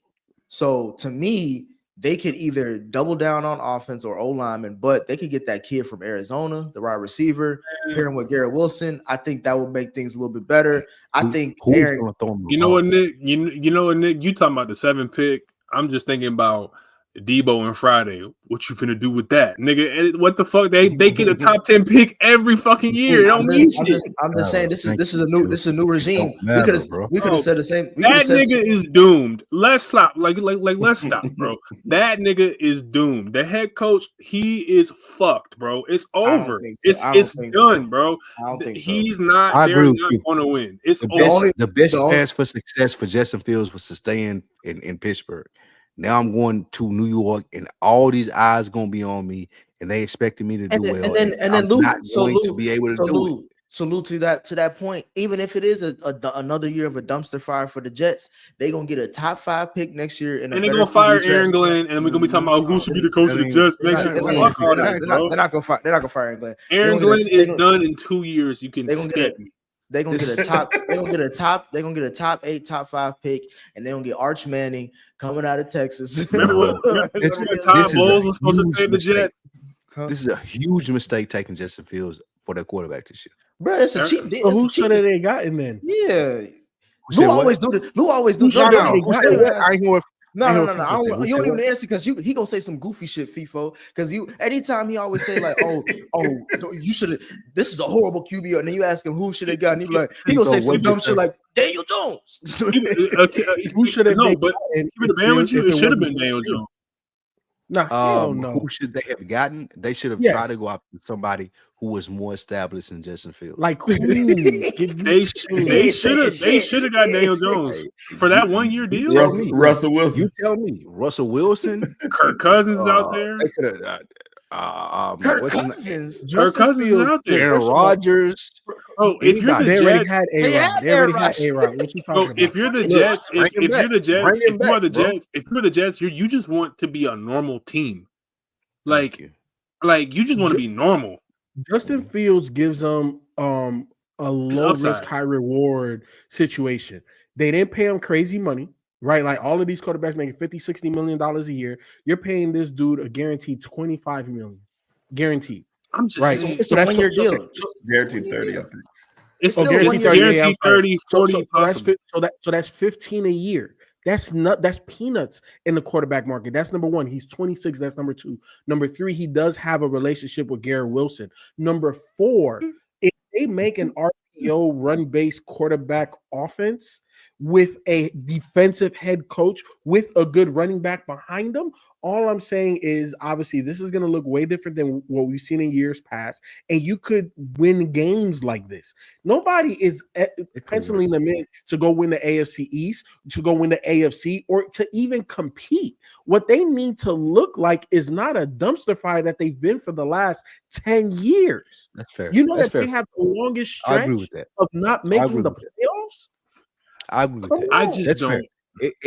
So to me, they could either double down on offense or O-lineman, but they could get that kid from Arizona, the wide receiver, pairing with Garrett Wilson. I think that would make things a little bit better. I think Aaron, you know what, Nick? You know what, Nick? You talking about the 7th pick. I'm just thinking about Debo and Friday. What you finna do with that, nigga? What the fuck? They get a top 10 pick every fucking year. It don't mean shit. I'm just saying this is a new regime. We could have said the same. That nigga is doomed. Let's stop. Like let's stop, bro. That nigga is doomed. The head coach, he is fucked, bro. It's over. It's done, bro. He's not. They're not going to win. It's the best chance for success for Justin Fields was to stay in Pittsburgh. Now I'm going to New York, and all these eyes gonna be on me, and they expecting me to do well. And then Luke, not going to be able to do it. Salute to that point. Even if it is another year of a dumpster fire for the Jets, they're gonna get a top 5 pick next year, and they're gonna fire Aaron Glenn, and we're gonna be talking about who should be the coach of the Jets next year. They're not gonna fire Aaron Glenn. Aaron Glenn is done in 2 years. You can skip me. They're gonna get a top. They're gonna get a top 8, top 5 pick, and they're gonna get Arch Manning coming out of Texas. Remember Todd Bowles was supposed to stay the Jets. This is a huge mistake taking Justin Fields for their quarterback this year. Bro, it's a cheap deal. Who should have they gotten then? Yeah, Lou always do this. Lou always do. I ain't No. You don't even answer because he gonna say some goofy shit, FIFO. Because anytime he always say like, oh, you should have. This is a horrible QB, and then you ask him who should have gotten. He gonna say some dumb shit like Daniel Jones. Who should have? No, but keep it a band with you. It should have been Daniel Jones. Nah, hell no. Who should they have gotten? They should have tried to go after somebody who was more established than Justin Fields. Like who? They should have got Daniel Jones for that 1 year deal. Russell Wilson. You tell me, Russell Wilson, Kirk Cousins is out there. Kirk Cousins. Kirk Cousins is out there. Aaron Rodgers. Oh, if you're the they Jets, already had A-Rod. They already had A-Rod. What you talking about? If you're the Jets, if you're the Jets, you just want to be a normal team. Like you just want to be normal. Justin Fields gives them a low risk, high reward situation. They didn't pay him crazy money, right? Like all of these quarterbacks making $50-60 million a year. You're paying this dude a guaranteed $25 million. Guaranteed. I'm just right. saying. It's a 1 year deal. Guaranteed 30, I think. It's guaranteed 30, 40 so that's 15 a year. That's peanuts in the quarterback market. That's number one. He's 26. That's number two. Number three, he does have a relationship with Garrett Wilson. Number four, if they make an RPO run-based quarterback offense with a defensive head coach with a good running back behind them, all I'm saying is obviously this is going to look way different than what we've seen in years past, and you could win games like this. Nobody is penciling them in to go win the AFC East, to go win the AFC, or to even compete. What they need to look like is not a dumpster fire that they've been for the last 10 years. That's fair. You know That's that fair. they have the longest stretch of not making the playoffs? I agree with that. I just That's don't. fair.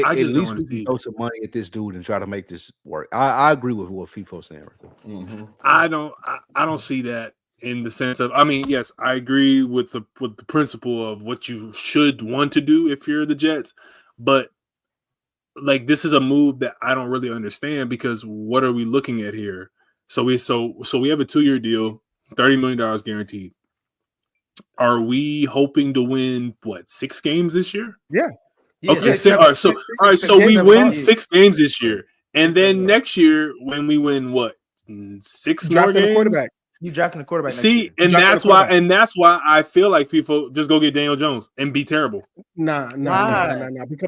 I At just least don't we can throw some money at this dude and try to make this work. I agree with what FIFO's saying right there. Mm-hmm. I don't see that in the sense of, I mean, yes, I agree with the principle of what you should want to do if you're the Jets, but like this is a move that I don't really understand because what are we looking at here? So we have a 2-year deal, $30 million guaranteed. Are we hoping to win 6 games this year? Yeah. Okay. So we win 6 games this year, and then next year when we win 6 more games, quarterback. You drafting a quarterback. See, and that's why I feel like people just go get Daniel Jones and be terrible. Nah.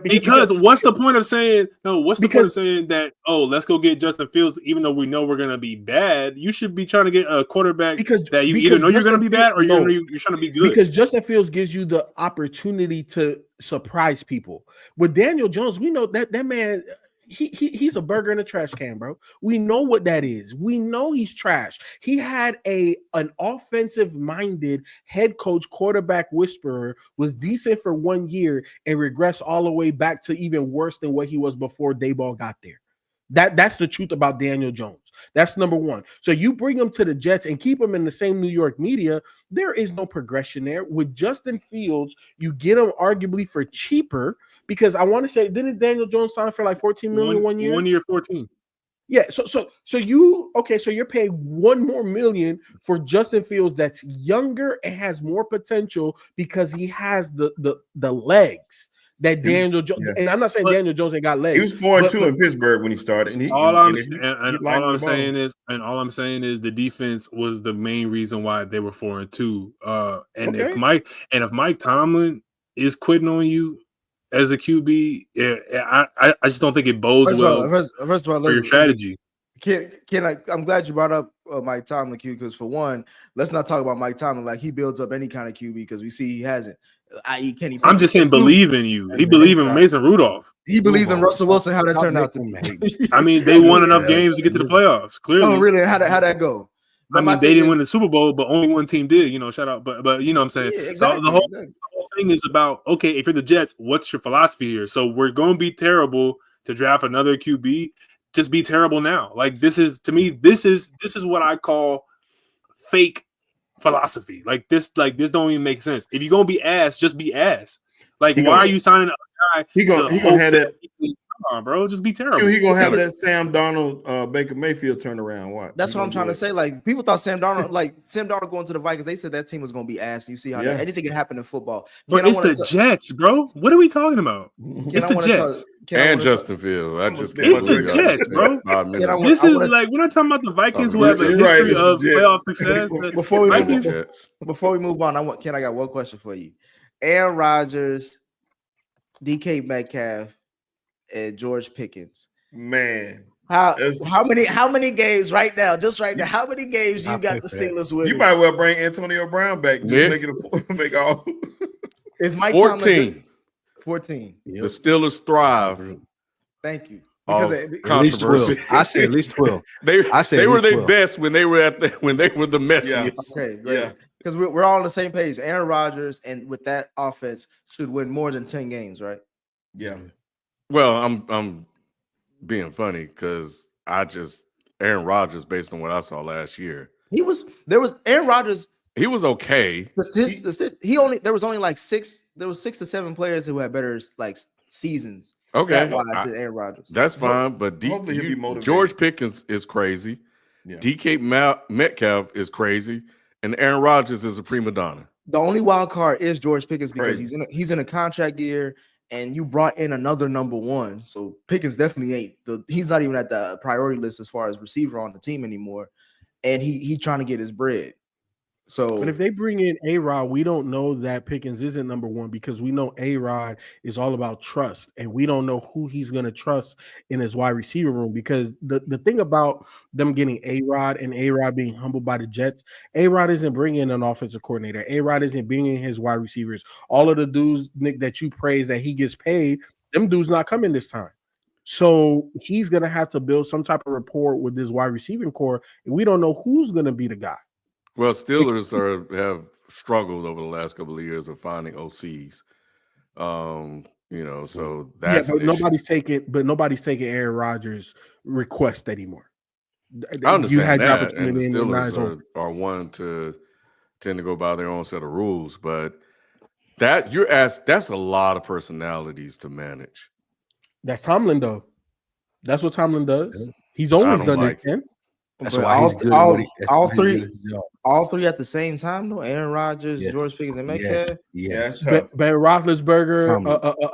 Because what's the point of saying no? What's the point of saying that? Oh, let's go get Justin Fields, even though we know we're gonna be bad. You should be trying to get a quarterback that you either know you're gonna be bad or you're trying to be good. Because Justin Fields gives you the opportunity to surprise people. With Daniel Jones, we know that man. He's a burger in a trash can, bro. We know what that is. We know he's trash. He had an offensive-minded head coach, quarterback whisperer, was decent for 1 year and regressed all the way back to even worse than what he was before Dayball got there. That's the truth about Daniel Jones. That's number one. So you bring him to the Jets and keep him in the same New York media. There is no progression there. With Justin Fields, you get him arguably for cheaper because I want to say, didn't Daniel Jones sign for like $14 million 1 year? 1 year, 14. Yeah. So you're paying $1 more million for Justin Fields that's younger and has more potential because he has the legs. That Daniel Jones, and I'm not saying Daniel Jones ain't got legs. He was 4-2 in Pittsburgh when he started. And all I'm saying is the defense was the main reason why they were 4-2. If Mike Tomlin is quitting on you as a QB, I just don't think it bodes first of all, for your strategy. I'm glad you brought up Mike Tomlin, Q, because for one, let's not talk about Mike Tomlin like he builds up any kind of QB because we see he hasn't. I.e., Kenny. I'm just saying, believe in you. He believed in Mason Rudolph. He believed in Russell Wilson. How that turned out to be. I mean, they won enough games to get to the playoffs. Clearly. Oh, really? How'd that go? I mean, they didn't win the Super Bowl, but only one team did. Shout out. But you know what I'm saying. Yeah, exactly, so the whole thing is about if you're the Jets, what's your philosophy here? So we're going to be terrible to draft another QB. Just be terrible now. Like this is what I call fake philosophy. Like this don't even make sense. If you're gonna be ass, just be ass. Like why are you signing a guy? He gonna have that. on, bro. Just be terrible. He gonna have that Sam Darnold, Baker Mayfield turnaround. What? That's what I'm trying to say. Like people thought Sam Darnold going to the Vikings. They said that team was gonna be ass. You see how anything can happen in football. But it's the Jets, bro. What are we talking about? It's the Jets and Justin Fields. It's the Jets, bro. This is like we're not talking about the Vikings who have a history of playoff success. Before we move on, I got one question for you. Aaron Rodgers, DK Metcalf, and George Pickens. Man, how many games right now? Just right now, how many games you got the Steelers with? You might well bring Antonio Brown back. Just make all. Is Mike 14? 14. The Steelers thrive. Thank you. Because at least 12. I say at least 12. They were their best when they were the messiest. Yeah. Okay, great. Yeah. Because we're all on the same page. Aaron Rodgers and with that offense should win more than 10 games, right? Yeah. Well, I'm being funny because Aaron Rodgers, based on what I saw last year, Aaron Rodgers. He was okay. There was only like 6 to 7 players who had better like seasons. Okay, than Aaron Rodgers. That's fine, but George Pickens is crazy. Yeah. DK Metcalf is crazy, and Aaron Rodgers is a prima donna. The only wild card is George Pickens because he's in a contract year, and you brought in another number one. So Pickens definitely he's not even at the priority list as far as receiver on the team anymore, and he trying to get his bread. So, but if they bring in A-Rod, we don't know that Pickens isn't number one because we know A-Rod is all about trust, and we don't know who he's going to trust in his wide receiver room. Because the thing about them getting A-Rod and A-Rod being humbled by the Jets, A-Rod isn't bringing in an offensive coordinator. A-Rod isn't bringing in his wide receivers. All of the dudes, Nick, that you praise that he gets paid, them dudes not coming this time. So he's going to have to build some type of rapport with this wide receiving core, and we don't know who's going to be the guy. Well, Steelers have struggled over the last couple of years of finding OCs. So that's nobody's taking Aaron Rodgers' request anymore. I understand that, and the Steelers are one to tend to go by their own set of rules, but that's a lot of personalities to manage. That's Tomlin, though. That's what Tomlin does. He's always done it, Ken. That's why he's good. All three at the same time, though. Aaron Rodgers, George Pickens, and Metcalf. Yes. Ben Roethlisberger,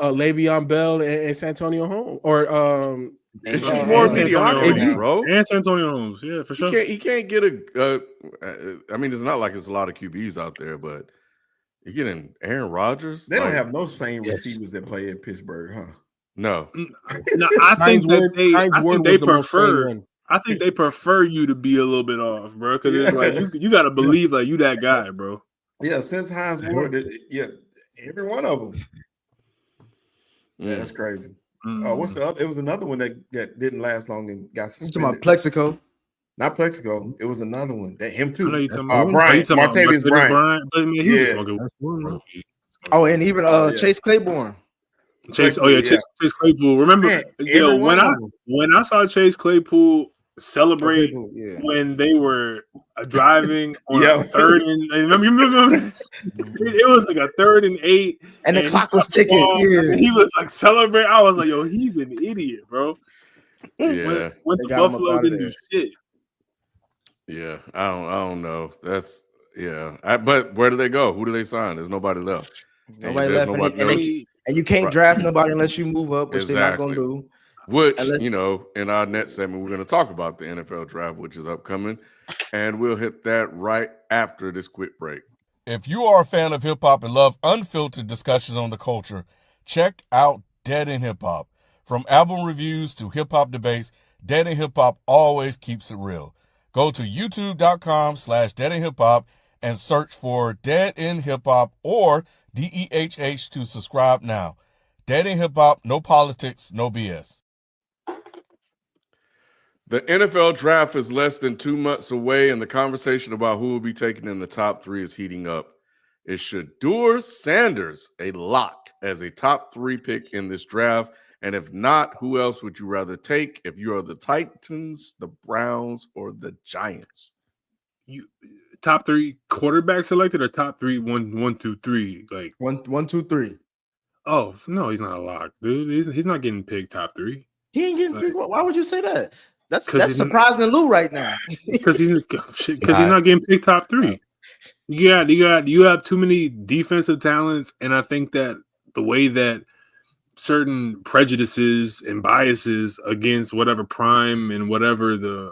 Le'Veon Bell, and Santonio Holmes, or it's just more mediocrity, bro. And Santonio Holmes, yeah, for sure. He can't get I mean, it's not like it's a lot of QBs out there, but you're getting Aaron Rodgers. They don't have no same receivers that play in Pittsburgh, huh? No. I think they prefer. I think they prefer you to be a little bit off, bro, because it's like you got to believe like you that guy, bro. Yeah, since Hines Ward, every one of them. Yeah, that's crazy. What's the other? It was another one that didn't last long and got suspended. Plexico. Not Plexico. It was another one. Him too. Bryant. Martavis Bryant. Oh, and even Chase Claiborne. Chase Claypool. Remember, when I saw Chase Claypool celebrate when they were driving on a third and remember it was like a 3rd and 8, and the clock was ticking. And he was like celebrating. I was like, yo, he's an idiot, bro. Yeah, went to Buffalo, didn't do shit. Yeah, I don't know. That's but where do they go? Who do they sign? There's nobody left. Nobody left. And you can't draft nobody unless you move up, which they're not going to do. Which, in our next segment, we're going to talk about the NFL draft, which is upcoming. And we'll hit that right after this quick break. If you are a fan of hip-hop and love unfiltered discussions on the culture, check out Dead in Hip Hop. From album reviews to hip-hop debates, Dead in Hip Hop always keeps it real. Go to youtube.com/Dead in Hip Hop and search for Dead in Hip Hop or DEHH to subscribe now. Dead in Hip Hop, no politics, no BS. The NFL draft is less than 2 months away, and the conversation about who will be taken in the top 3 is heating up. Is Shedeur Sanders a lock as a top 3 pick in this draft? And if not, who else would you rather take if you are the Titans, the Browns, or the Giants? Top 3 quarterback selected or top 3 1, 2, 3? Like 1, 2, 3. Oh no, he's not a lock, dude. He's not getting picked top 3. He ain't getting picked. Why would you say that? That's surprising Lou right now. Because he's not getting picked top 3. You have too many defensive talents, and I think that the way that certain prejudices and biases against whatever prime and whatever the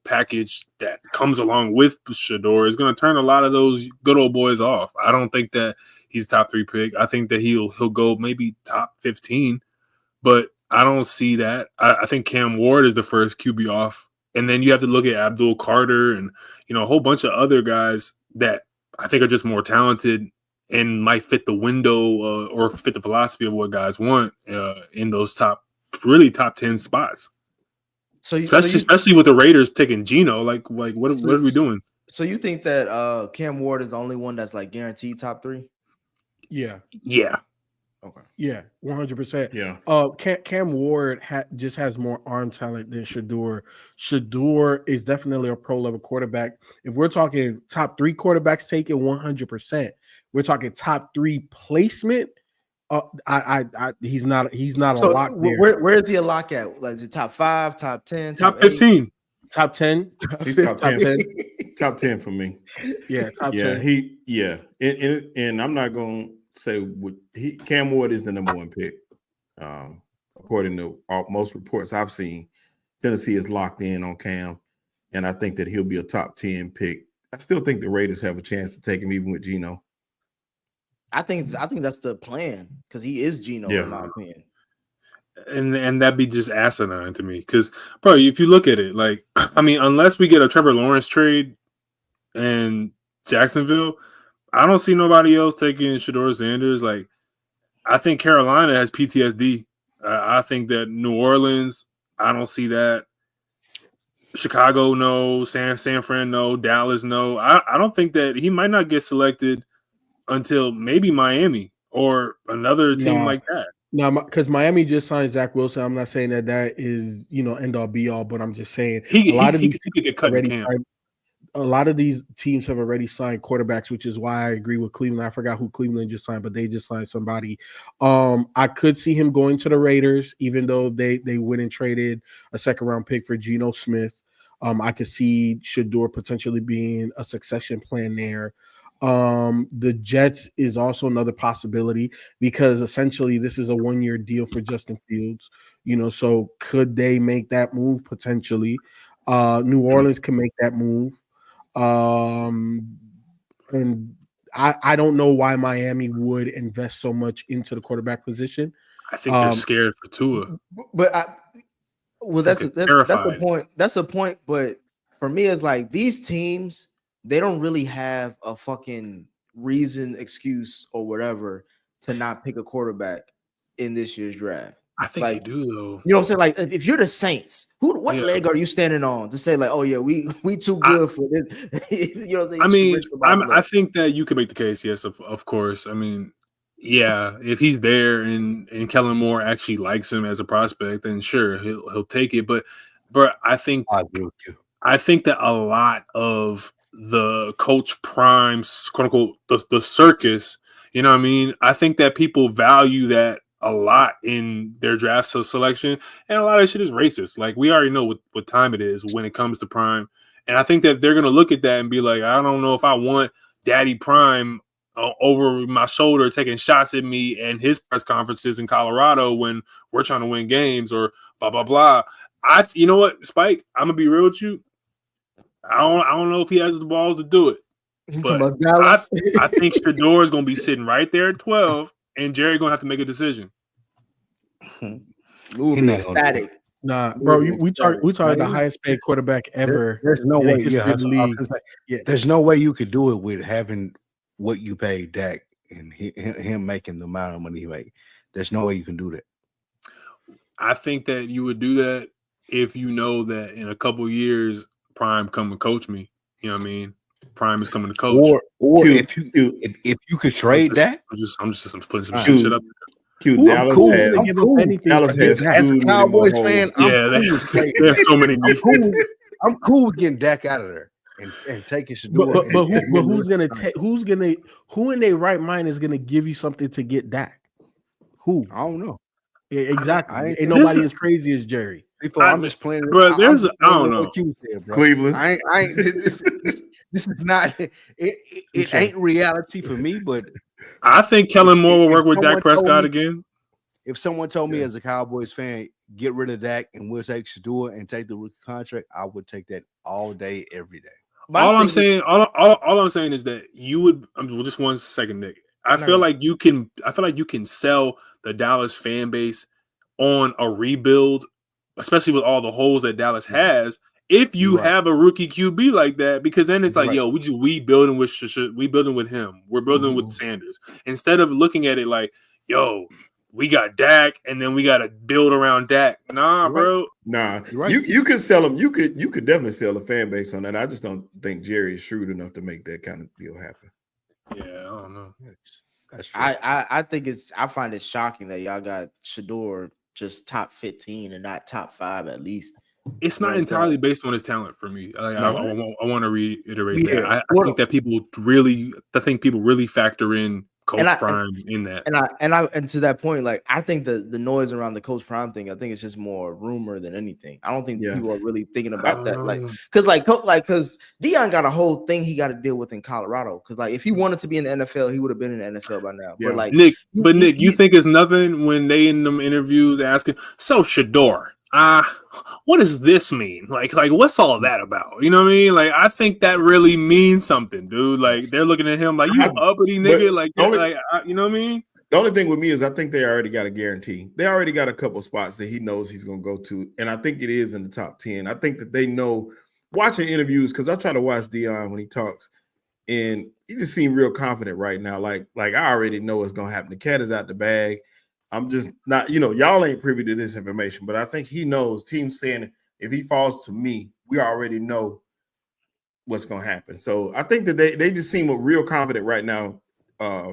package that comes along with Shedeur is going to turn a lot of those good old boys off. I don't think that he's top 3 pick. I think that he'll go maybe top 15, but I don't see that. I think Cam Ward is the first QB off, and then you have to look at Abdul Carter and a whole bunch of other guys that I think are just more talented and might fit the window or fit the philosophy of what guys want in those top 10 spots. So especially with the Raiders taking Geno, like what are we doing? So you think that Cam Ward is the only one that's like guaranteed top 3? Yeah. Okay. Yeah, 100%. Yeah. Cam Ward just has more arm talent than Shedeur. Shedeur is definitely a pro level quarterback. If we're talking top 3 quarterbacks taken 100%, we're talking top 3 placement. He's not a lock there. Where is he a lock at? Like, is it top 5, top 10, top 15, top 10? He's top 10. Top 10 for me. Yeah, top 10. And I'm not going to say Cam Ward is the number 1 pick. According to most reports I've seen, Tennessee is locked in on Cam, and I think that he'll be a top 10 pick. I still think the Raiders have a chance to take him even with Geno. I think that's the plan because he is Geno in my opinion. And that'd be just asinine to me because, bro, if you look at it, like, I mean, unless we get a Trevor Lawrence trade and Jacksonville, I don't see nobody else taking Shedeur Sanders. Like, I think Carolina has PTSD. I think that New Orleans, I don't see that. Chicago, no. San Fran, no. Dallas, no. I don't think that he might not get selected until maybe Miami or another team like that. No, because Miami just signed Zach Wilson. I'm not saying that is end all be all, but I'm just saying a lot of these teams have already signed quarterbacks, which is why I agree with Cleveland. I forgot who Cleveland just signed, but they just signed somebody. I could see him going to the Raiders, even though they went and traded a 2nd-round pick for Geno Smith. I could see Shedeur potentially being a succession plan there. The Jets is also another possibility because essentially this is a 1-year deal for Justin Fields, so could they make that move potentially? New Orleans can make that move. And I don't know why Miami would invest so much into the quarterback position. I think they're scared for Tua. But that's a point. That's a point. But for me, it's like these teams, they don't really have a fucking reason, excuse, or whatever to not pick a quarterback in this year's draft. I think they do, though. You know what I'm saying? Like, if you're the Saints, what leg are you standing on to say, like, oh yeah, we too good for this? You know what I'm saying? I think that you can make the case, yes, of course. I mean, yeah, if he's there and Kellen Moore actually likes him as a prospect, then sure, he'll take it. But I think I agree with you. I think that a lot of the Coach Prime's quote unquote the circus, you know what I mean? I think that people value that a lot in their draft selection, and a lot of shit is racist. Like, we already know what time it is when it comes to Prime, and I think that they're gonna look at that and be like, I don't know if I want Daddy Prime over my shoulder taking shots at me and his press conferences in Colorado when we're trying to win games or blah blah blah. You know what, Spike? I'm gonna be real with you. I don't know if he has the balls to do it, but I think Shedeur is gonna be sitting right there at 12. And Jerry gonna have to make a decision. Ecstatic. Nah, bro, we target the highest paid quarterback ever. There's no way. There's no way you could do it with having what you paid Dak and him making the amount of money he made. There's no way you can do that. I think that you would do that if you know that in a couple years Prime come and coach me. You know what I mean? Prime is coming to coach. Or if you could trade that, I'm just putting some shit up there. Dallas has as a Cowboys fan, there's so many needs. I'm cool with getting Dak out of there and taking Shedeur. But who's gonna take? Who in their right mind is gonna give you something to get Dak? Who? I don't know. Yeah, exactly. Ain't there's nobody as crazy as Jerry. I'm just playing. Bro, I'm there's just I playing don't with know. what you said, bro. Cleveland. I ain't this is not it ain't reality for me, but I think Kellen Moore will work with someone Dak Prescott me- again. if someone told me as a Cowboys fan, get rid of Dak and we'll take Shador and take the rookie contract, I would take that all day, every day. All I'm saying is that you would. Well, just 1 second, Nick. I feel like you can sell the Dallas fan base on a rebuild, especially with all the holes that Dallas has. If you have a rookie QB like that, because then it's like, yo, we building with him. We're building with Sanders. Instead of looking at it like, yo, we got Dak, and then we got to build around Dak. Nah, bro. Nah, you could sell them. You could definitely sell a fan base on that. I just don't think Jerry is shrewd enough to make that kind of deal happen. Yeah, I don't know. That's true. I think I find it shocking that y'all got Shador just top 15 and not top 5 at least. It's not entirely based on his talent for me. I want to reiterate that. I think that people really factor in Coach Prime in that. And to that point, like I think the noise around the Coach Prime thing, I think it's just more rumor than anything. I don't think people are really thinking about that. Because Deion got a whole thing he got to deal with in Colorado. Because like if he wanted to be in the NFL, he would have been in the NFL by now. Yeah. But like Nick, you think it's nothing when they in them interviews asking, so Shador, what does this mean? Like what's all that about? You know what I mean? Like I think that really means something, dude. Like they're looking at him like you uppity nigga. You know what I mean? The only thing with me is I think they already got a guarantee. They already got a couple spots that he knows he's going to go to, and I think it is in the top 10. I think that they know watching interviews because I try to watch Deion when he talks, and he just seems real confident right now. Like I already know what's going to happen. The cat is out the bag. I'm just not, y'all ain't privy to this information, but I think he knows. Team's saying if he falls to me, we already know what's going to happen. So I think that they just seem real confident right now.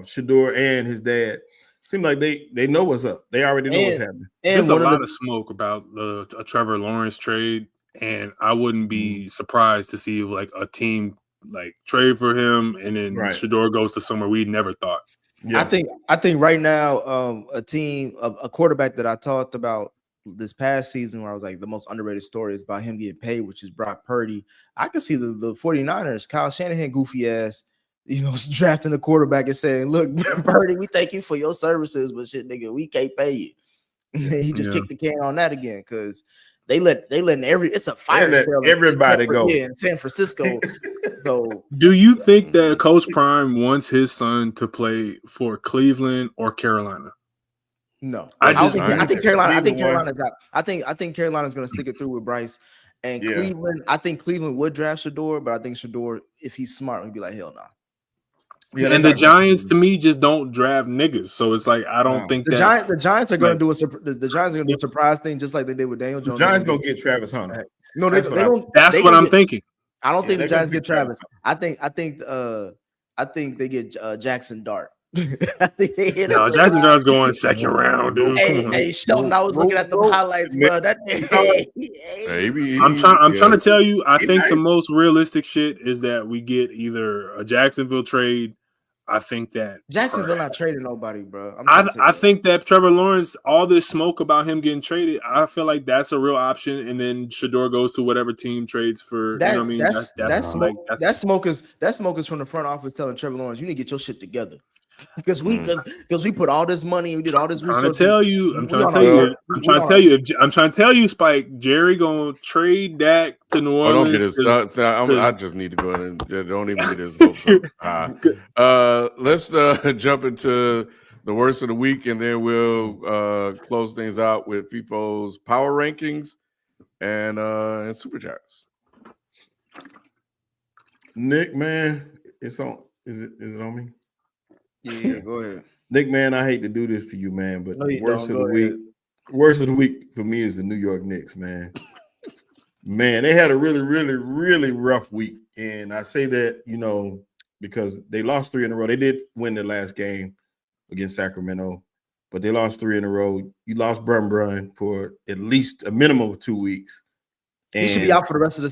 Shador and his dad seem like they know what's up. They already know what's happening. There's a lot of smoke about a Trevor Lawrence trade, and I wouldn't be surprised to see like a team like trade for him, and then Shador goes to somewhere we never thought. Yeah. I think right now, a quarterback that I talked about this past season where I was like the most underrated story is about him getting paid, which is Brock Purdy. I could see the 49ers, Kyle Shanahan, goofy ass, drafting a quarterback and saying, look, Purdy, we thank you for your services, but shit, nigga, we can't pay you. And he just kicked the can on that again because they letting it's a fire sale. Everybody go in San Francisco. So, do you think that Coach Prime wants his son to play for Cleveland or Carolina? No, I think Carolina's out. I think Carolina's going to stick it through with Bryce and Cleveland. I think Cleveland would draft Shador, but I think Shador, if he's smart, would be like, hell no. Yeah, and the Giants to me just don't draft niggas, so it's like I don't think the Giants are going to do a surprise thing just like they did with Daniel Jones. The Giants going to get Travis Hunter. No, they don't. That's what I'm thinking. I don't think the Giants get Travis. I think they get Jackson Dart. I think they hit Jackson Dart's going second round, dude. Hey, Shelton, I was looking at the highlights, bro. I'm trying to tell you, I think the most realistic shit is that we get either a Jacksonville trade. I think that Jacksonville not trading nobody, bro. I think that Trevor Lawrence, all this smoke about him getting traded, I feel like that's a real option. And then Shador goes to whatever team trades for. That, you know what I mean? That smoke is from the front office telling Trevor Lawrence, you need to get your shit together. Because we put all this money, we did all this research. I'm trying to tell you, Spike. Jerry gonna trade Dak to New Orleans. I just need to go ahead and don't even get his let's jump into the worst of the week, and then we'll close things out with FIFO's power rankings and super chats. Nick, man, it's on. Is it on me? Yeah, go ahead. Nick, man, I hate to do this to you, man, but worst of the week for me is the New York Knicks, man. Man, they had a really, really, really rough week. And I say that, because they lost 3 in a row. They did win the last game against Sacramento, but they lost 3 in a row. You lost Brun for at least a minimum of 2 weeks. And he should be out for the rest of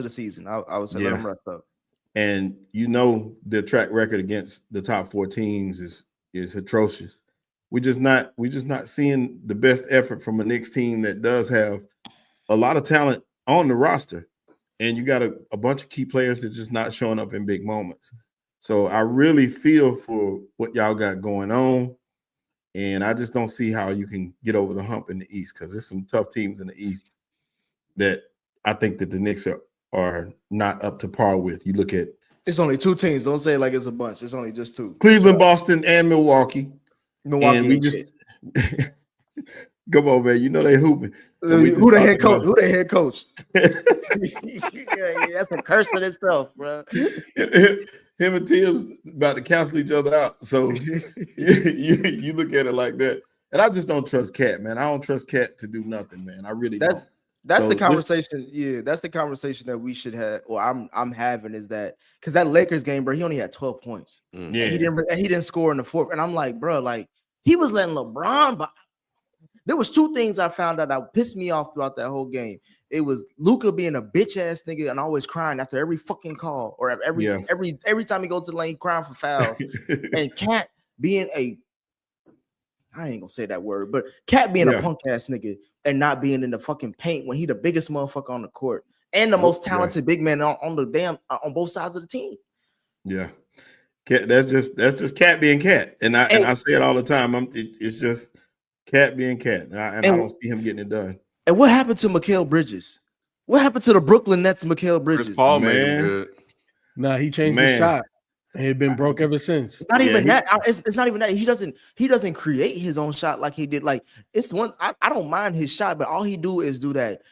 the season. I would say let him rest up. And the track record against the top 4 teams is atrocious. we're just not seeing the best effort from a Knicks team that does have a lot of talent on the roster, and you got a bunch of key players that just not showing up in big moments. So I really feel for what y'all got going on, and I just don't see how you can get over the hump in the East, because there's some tough teams in the East that I think that the Knicks are not up to par with. You look at, it's only 2 teams. Don't say it like it's a bunch. It's only just 2. Cleveland, Boston, and Milwaukee. And we just come on, man. You know they hooping. Who the head coach? Who the head coach? Yeah, that's a curse in itself, bro. Him and Tim's about to cancel each other out. So you look at it like that. And I just don't trust Cat, man. I don't trust Cat to do nothing, man. I really don't. That's the conversation. That's the conversation that we should have, or I'm having, is that because that Lakers game, bro, he only had 12 points. Yeah, and he didn't score in the fourth. And I'm like, bro, like he was letting LeBron. But there was 2 things I found out that pissed me off throughout that whole game. It was Luka being a bitch ass nigga and always crying after every fucking call, or every time he goes to the lane crying for fouls, and Cat being I ain't gonna say that word, but Cat being a punk ass nigga and not being in the fucking paint when he the biggest motherfucker on the court and the most talented big man on both sides of the team. Yeah, Cat. That's just Cat being Cat, and I say it all the time. It's just Cat being Cat, and I don't see him getting it done. And what happened to Mikal Bridges? What happened to the Brooklyn Nets, Mikal Bridges? Chris Paul made him good. Nah, he changed his shot. He had been broke ever since. Not even that. It's not even that. He doesn't create his own shot like he did. Like it's one. I don't mind his shot, but all he do is do that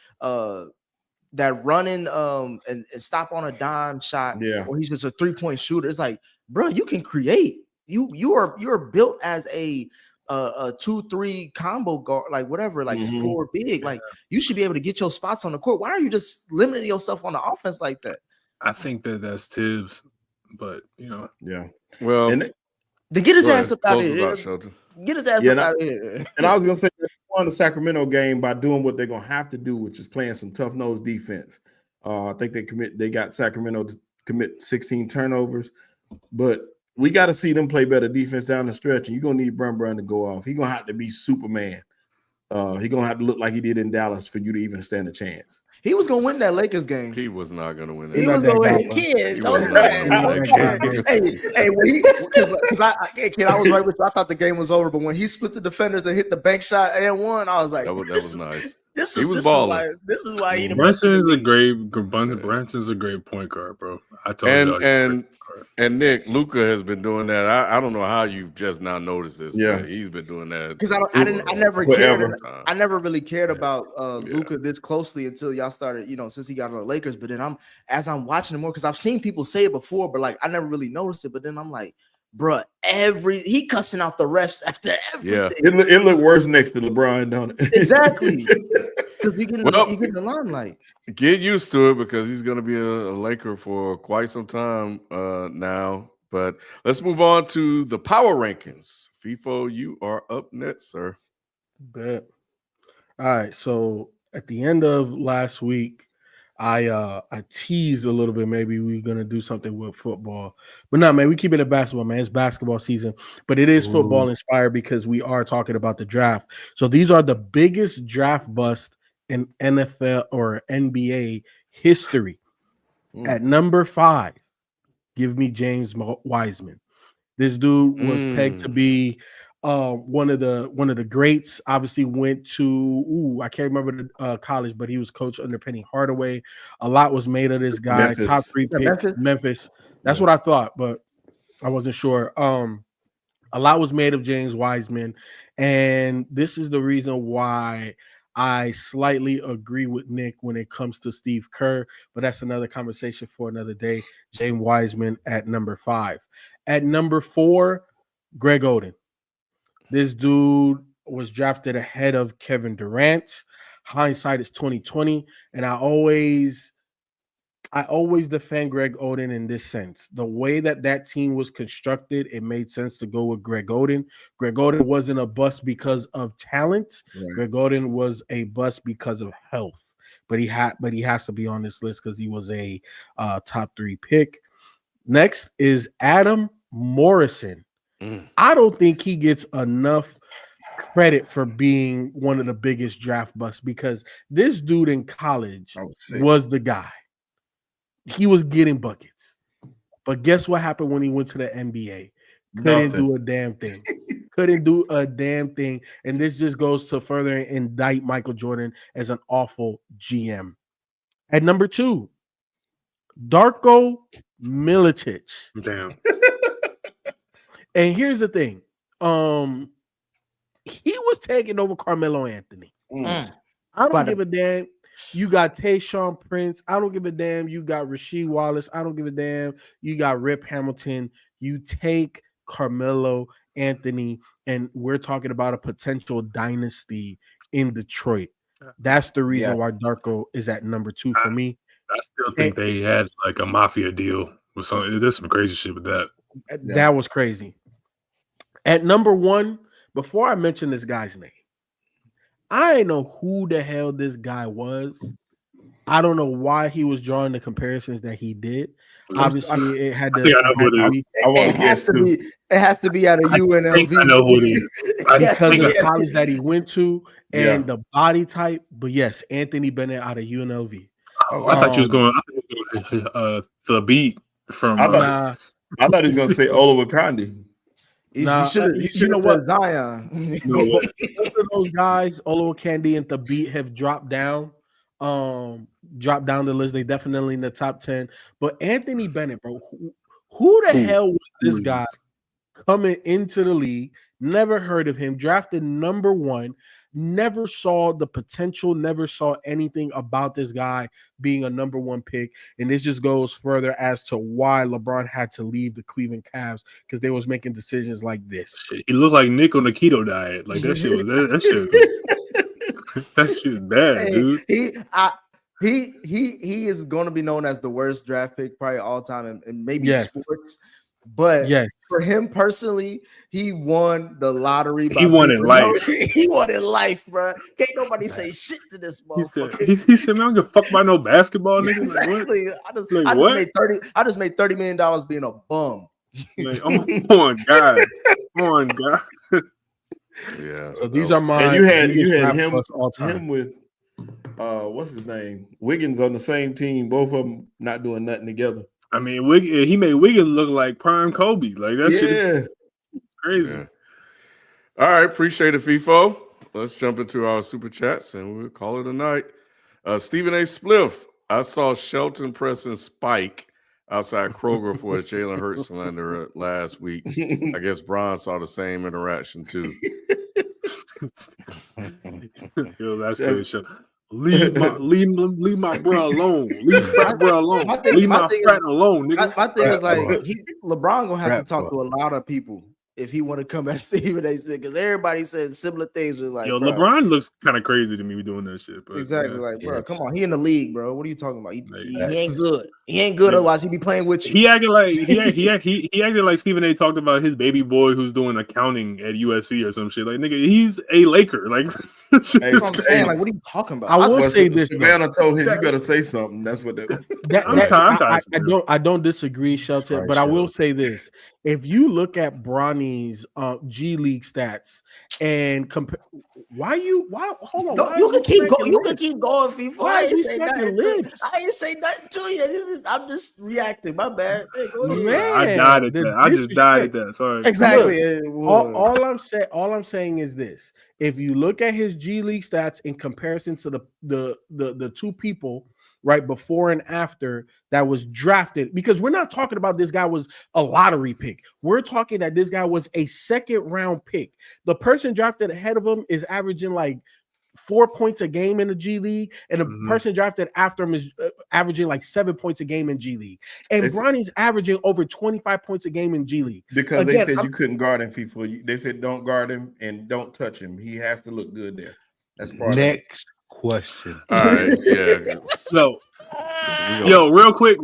running and stop on a dime shot. Yeah. Or he's just a 3-point shooter. It's like, bro, you can create. You're built as a 2-3 combo guard, like whatever, like 4 big. Like you should be able to get your spots on the court. Why are you just limiting yourself on the offense like that? I think that's Tibbs. But well, and to get his ass up out of here. Get his ass up out of here. And I was gonna say they won the Sacramento game by doing what they're gonna have to do, which is playing some tough nosed defense. I think they got Sacramento to commit 16 turnovers, but we got to see them play better defense down the stretch. And you're gonna need Brun to go off. He's gonna have to be Superman. He's gonna have to look like he did in Dallas for you to even stand a chance. He was gonna win that Lakers game. He was not gonna win that. He was gonna win. Kid, I was right with you. I thought the game was over, but when he split the defenders and hit the bank shot and won, I was like, that was nice. This is why he. Brunson's a great point guard, bro. I told you. And Nick, Luka has been doing that. I don't know how you've just now noticed this. Yeah, but he's been doing that because I never cared. I never really cared about Luka this closely until y'all started. Since he got on the Lakers. But then as I'm watching him more, because I've seen people say it before, but like I never really noticed it. But then I'm like, bruh, he cussing out the refs after everything. Yeah, it looked worse next to LeBron, don't it? Exactly. Because you get in the limelight. Get used to it, because he's going to be a Laker for quite some time now. But let's move on to the power rankings. FIFO, you are up next, sir. Bet. All right. So at the end of last week, I teased a little bit. Maybe we're gonna do something with football, but no, man. We keep it at basketball, man. It's basketball season, but it is football inspired because we are talking about the draft. So these are the biggest draft busts in NFL or NBA history. At number 5, give me James Wiseman. This dude was pegged to be one of the greats. Obviously went to I can't remember the college, but he was coached under Penny Hardaway. A lot was made of this guy. Memphis. Top 3 pick, Memphis. That's what I thought, but I wasn't sure. A lot was made of James Wiseman, and this is the reason why I slightly agree with Nick when it comes to Steve Kerr, but that's another conversation for another day. James Wiseman at number 5. At number 4, Greg Oden. This dude was drafted ahead of Kevin Durant. Hindsight is 2020, and I always defend Greg Oden in this sense. The way that team was constructed, it made sense to go with Greg Oden. Greg Oden wasn't a bust because of talent. Right. Greg Oden was a bust because of health. But he has to be on this list because he was a top 3 pick. Next is Adam Morrison. I don't think he gets enough credit for being one of the biggest draft busts because this dude in college was the guy. He was getting buckets. But guess what happened when he went to the NBA? Couldn't do a damn thing. Couldn't do a damn thing. And this just goes to further indict Michael Jordan as an awful GM. At number 2, Darko Milicic. Damn. And here's the thing. He was taking over Carmelo Anthony. I don't give a damn. You got Tayshaun Prince. I don't give a damn. You got Rasheed Wallace. I don't give a damn. You got Rip Hamilton. You take Carmelo Anthony, and we're talking about a potential dynasty in Detroit. That's the reason why Darko is at number 2 for me. I still think they had like a mafia deal with some. There's some crazy shit with that. That was crazy. At number 1, before I mention this guy's name, I didn't know who the hell this guy was. I don't know why he was drawing the comparisons that he did. Obviously, it had to. It has to be out of UNLV. I know who it is because of the college that he went to and the body type. But yes, Anthony Bennett out of UNLV. I thought you was going the beat from. I thought he was going to say Olowokandi. You should know what Zion. Both of those guys, Olowokandi and the beat, have dropped down the list. They definitely in the top 10. But Anthony Bennett, bro, who the hell was this guy coming into the league? Never heard of him. Drafted number 1. Never saw the potential. Never saw anything about this guy being a number 1 pick. And this just goes further as to why LeBron had to leave the Cleveland Cavs because they was making decisions like this. He looked like Nick on the keto diet. Like that shit was that shit. That shit bad, dude. He is going to be known as the worst draft pick probably all time and maybe sports. But for him personally, he won the lottery. He won in life. He won in life, bro. Can't nobody say shit to this motherfucker. He said, "Man, I don't give a fuck about no basketball, nigga." Exactly. I just made $30 million being a bum. Like, oh my God. Yeah. So these are my. And you had him with what's his name? Wiggins on the same team. Both of them not doing nothing together. I mean, he made Wiggins look like prime Kobe. Like that shit is crazy. Yeah. All right, appreciate it, FIFO. Let's jump into our super chats and we'll call it a night. Stephen A. Spliff. I saw Shelton pressing Spike outside Kroger for a Jalen Hurts slander last week. I guess Bron saw the same interaction too. Yo, that's crazy. Leave my bro alone. Leave frat bro alone. Leave my frat alone, nigga. My thing is like LeBron gonna have to talk to a lot of people if he want to come at Stephen A. Smith because everybody said similar things. With like, bro, LeBron looks kind of crazy to me doing that shit. But, exactly, like, bro, come on, he in the league, bro. What are you talking about? He ain't good. He ain't good. Otherwise, he'd be playing with you. He acted like he acted like Stephen A. talked about his baby boy who's doing accounting at USC or some shit. Like, nigga, he's a Laker. Like, that's what I'm saying. Like, what are you talking about? I will say this. Savannah told him, "You better say something." That's what. I don't disagree, Shelton, but I will say this: if you look at Bronny's G League stats and compare, hold on, you can keep going. You can keep going, FIFA. I ain't say nothing. Lips? I ain't say nothing to you. I'm just reacting. My bad. Hey, man, I died at that. I just died at that. Sorry. Exactly. Look, all I'm saying is this: if you look at his G League stats in comparison to the two people right before and after that was drafted, because we're not talking about this guy was a lottery pick. We're talking that this guy was a second round pick. The person drafted ahead of him is averaging like 4 points a game in the G League, and the person drafted after him is averaging like 7 points a game in G League. And Bronny's averaging over 25 points a game in G League. Because they said you couldn't guard him, FIFA. They said don't guard him and don't touch him. He has to look good there. That's part next question. All right, yeah. So, real quick.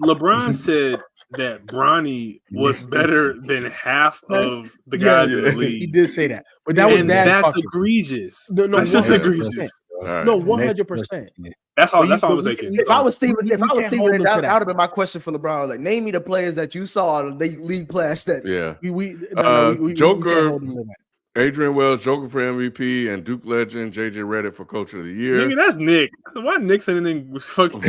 LeBron said that Bronny was better than half of the guys in the league. He did say that, but that's egregious. No, that's just egregious. No, 100%. That's all. That's all I'm saying. If I was Steven, that would have been my question for LeBron. Like, name me the players that you saw in the league class that. Joker, Adrian Wells, Joker for MVP, and Duke legend JJ Redick for Coach of the Year. Nigga, that's Nick. Why Nick said anything was fucking?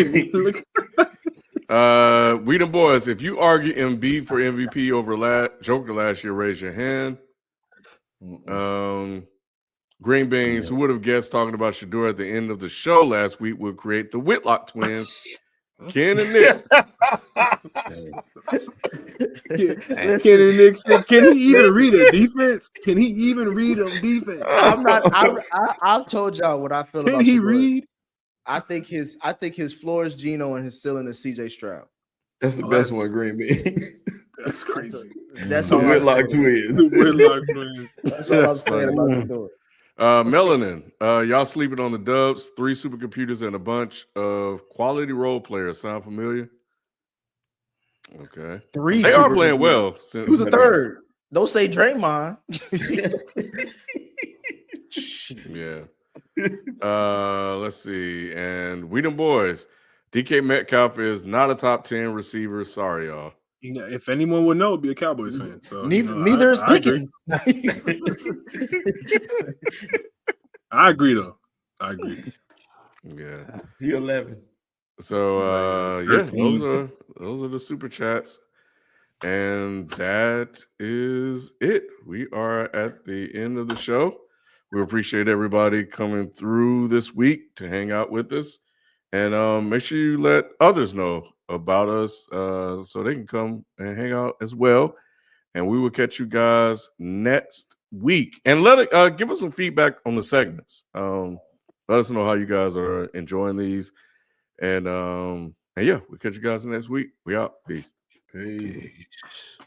We the boys. If you argue Embiid for MVP over Joker last year, raise your hand. Green Beans, who would have guessed talking about Shador at the end of the show last week would create the Whitlock twins, Ken and Nick. Ken and Nick said, can he even read a defense? Can he even read a defense? I told y'all what I feel about. Can he read? I think his floor is Geno and his ceiling is CJ Stroud. That's the best one, Green Bean. That's crazy. That's the Whitlock twins. The Whitlock twins. That's what I was saying about the door. Melanin, y'all sleeping on the Dubs, 3 supercomputers and a bunch of quality role players. Sound familiar? Okay. 3 They are playing well. Who's the third? Don't say Draymond. Yeah. Let's see. And we them boys. DK Metcalf is not a top 10 receiver. Sorry, y'all. Yeah, if anyone would know, it'd be a Cowboys fan. So neither is Pickens. I agree, though. I agree. Yeah, he 11. So those are the super chats, and that is it. We are at the end of the show. We appreciate everybody coming through this week to hang out with us, and make sure you let others know about us so they can come and hang out as well. And we will catch you guys next week. And give us some feedback on the segments. Let us know how you guys are enjoying these. And yeah, we'll catch you guys next week. We out. Peace. Peace.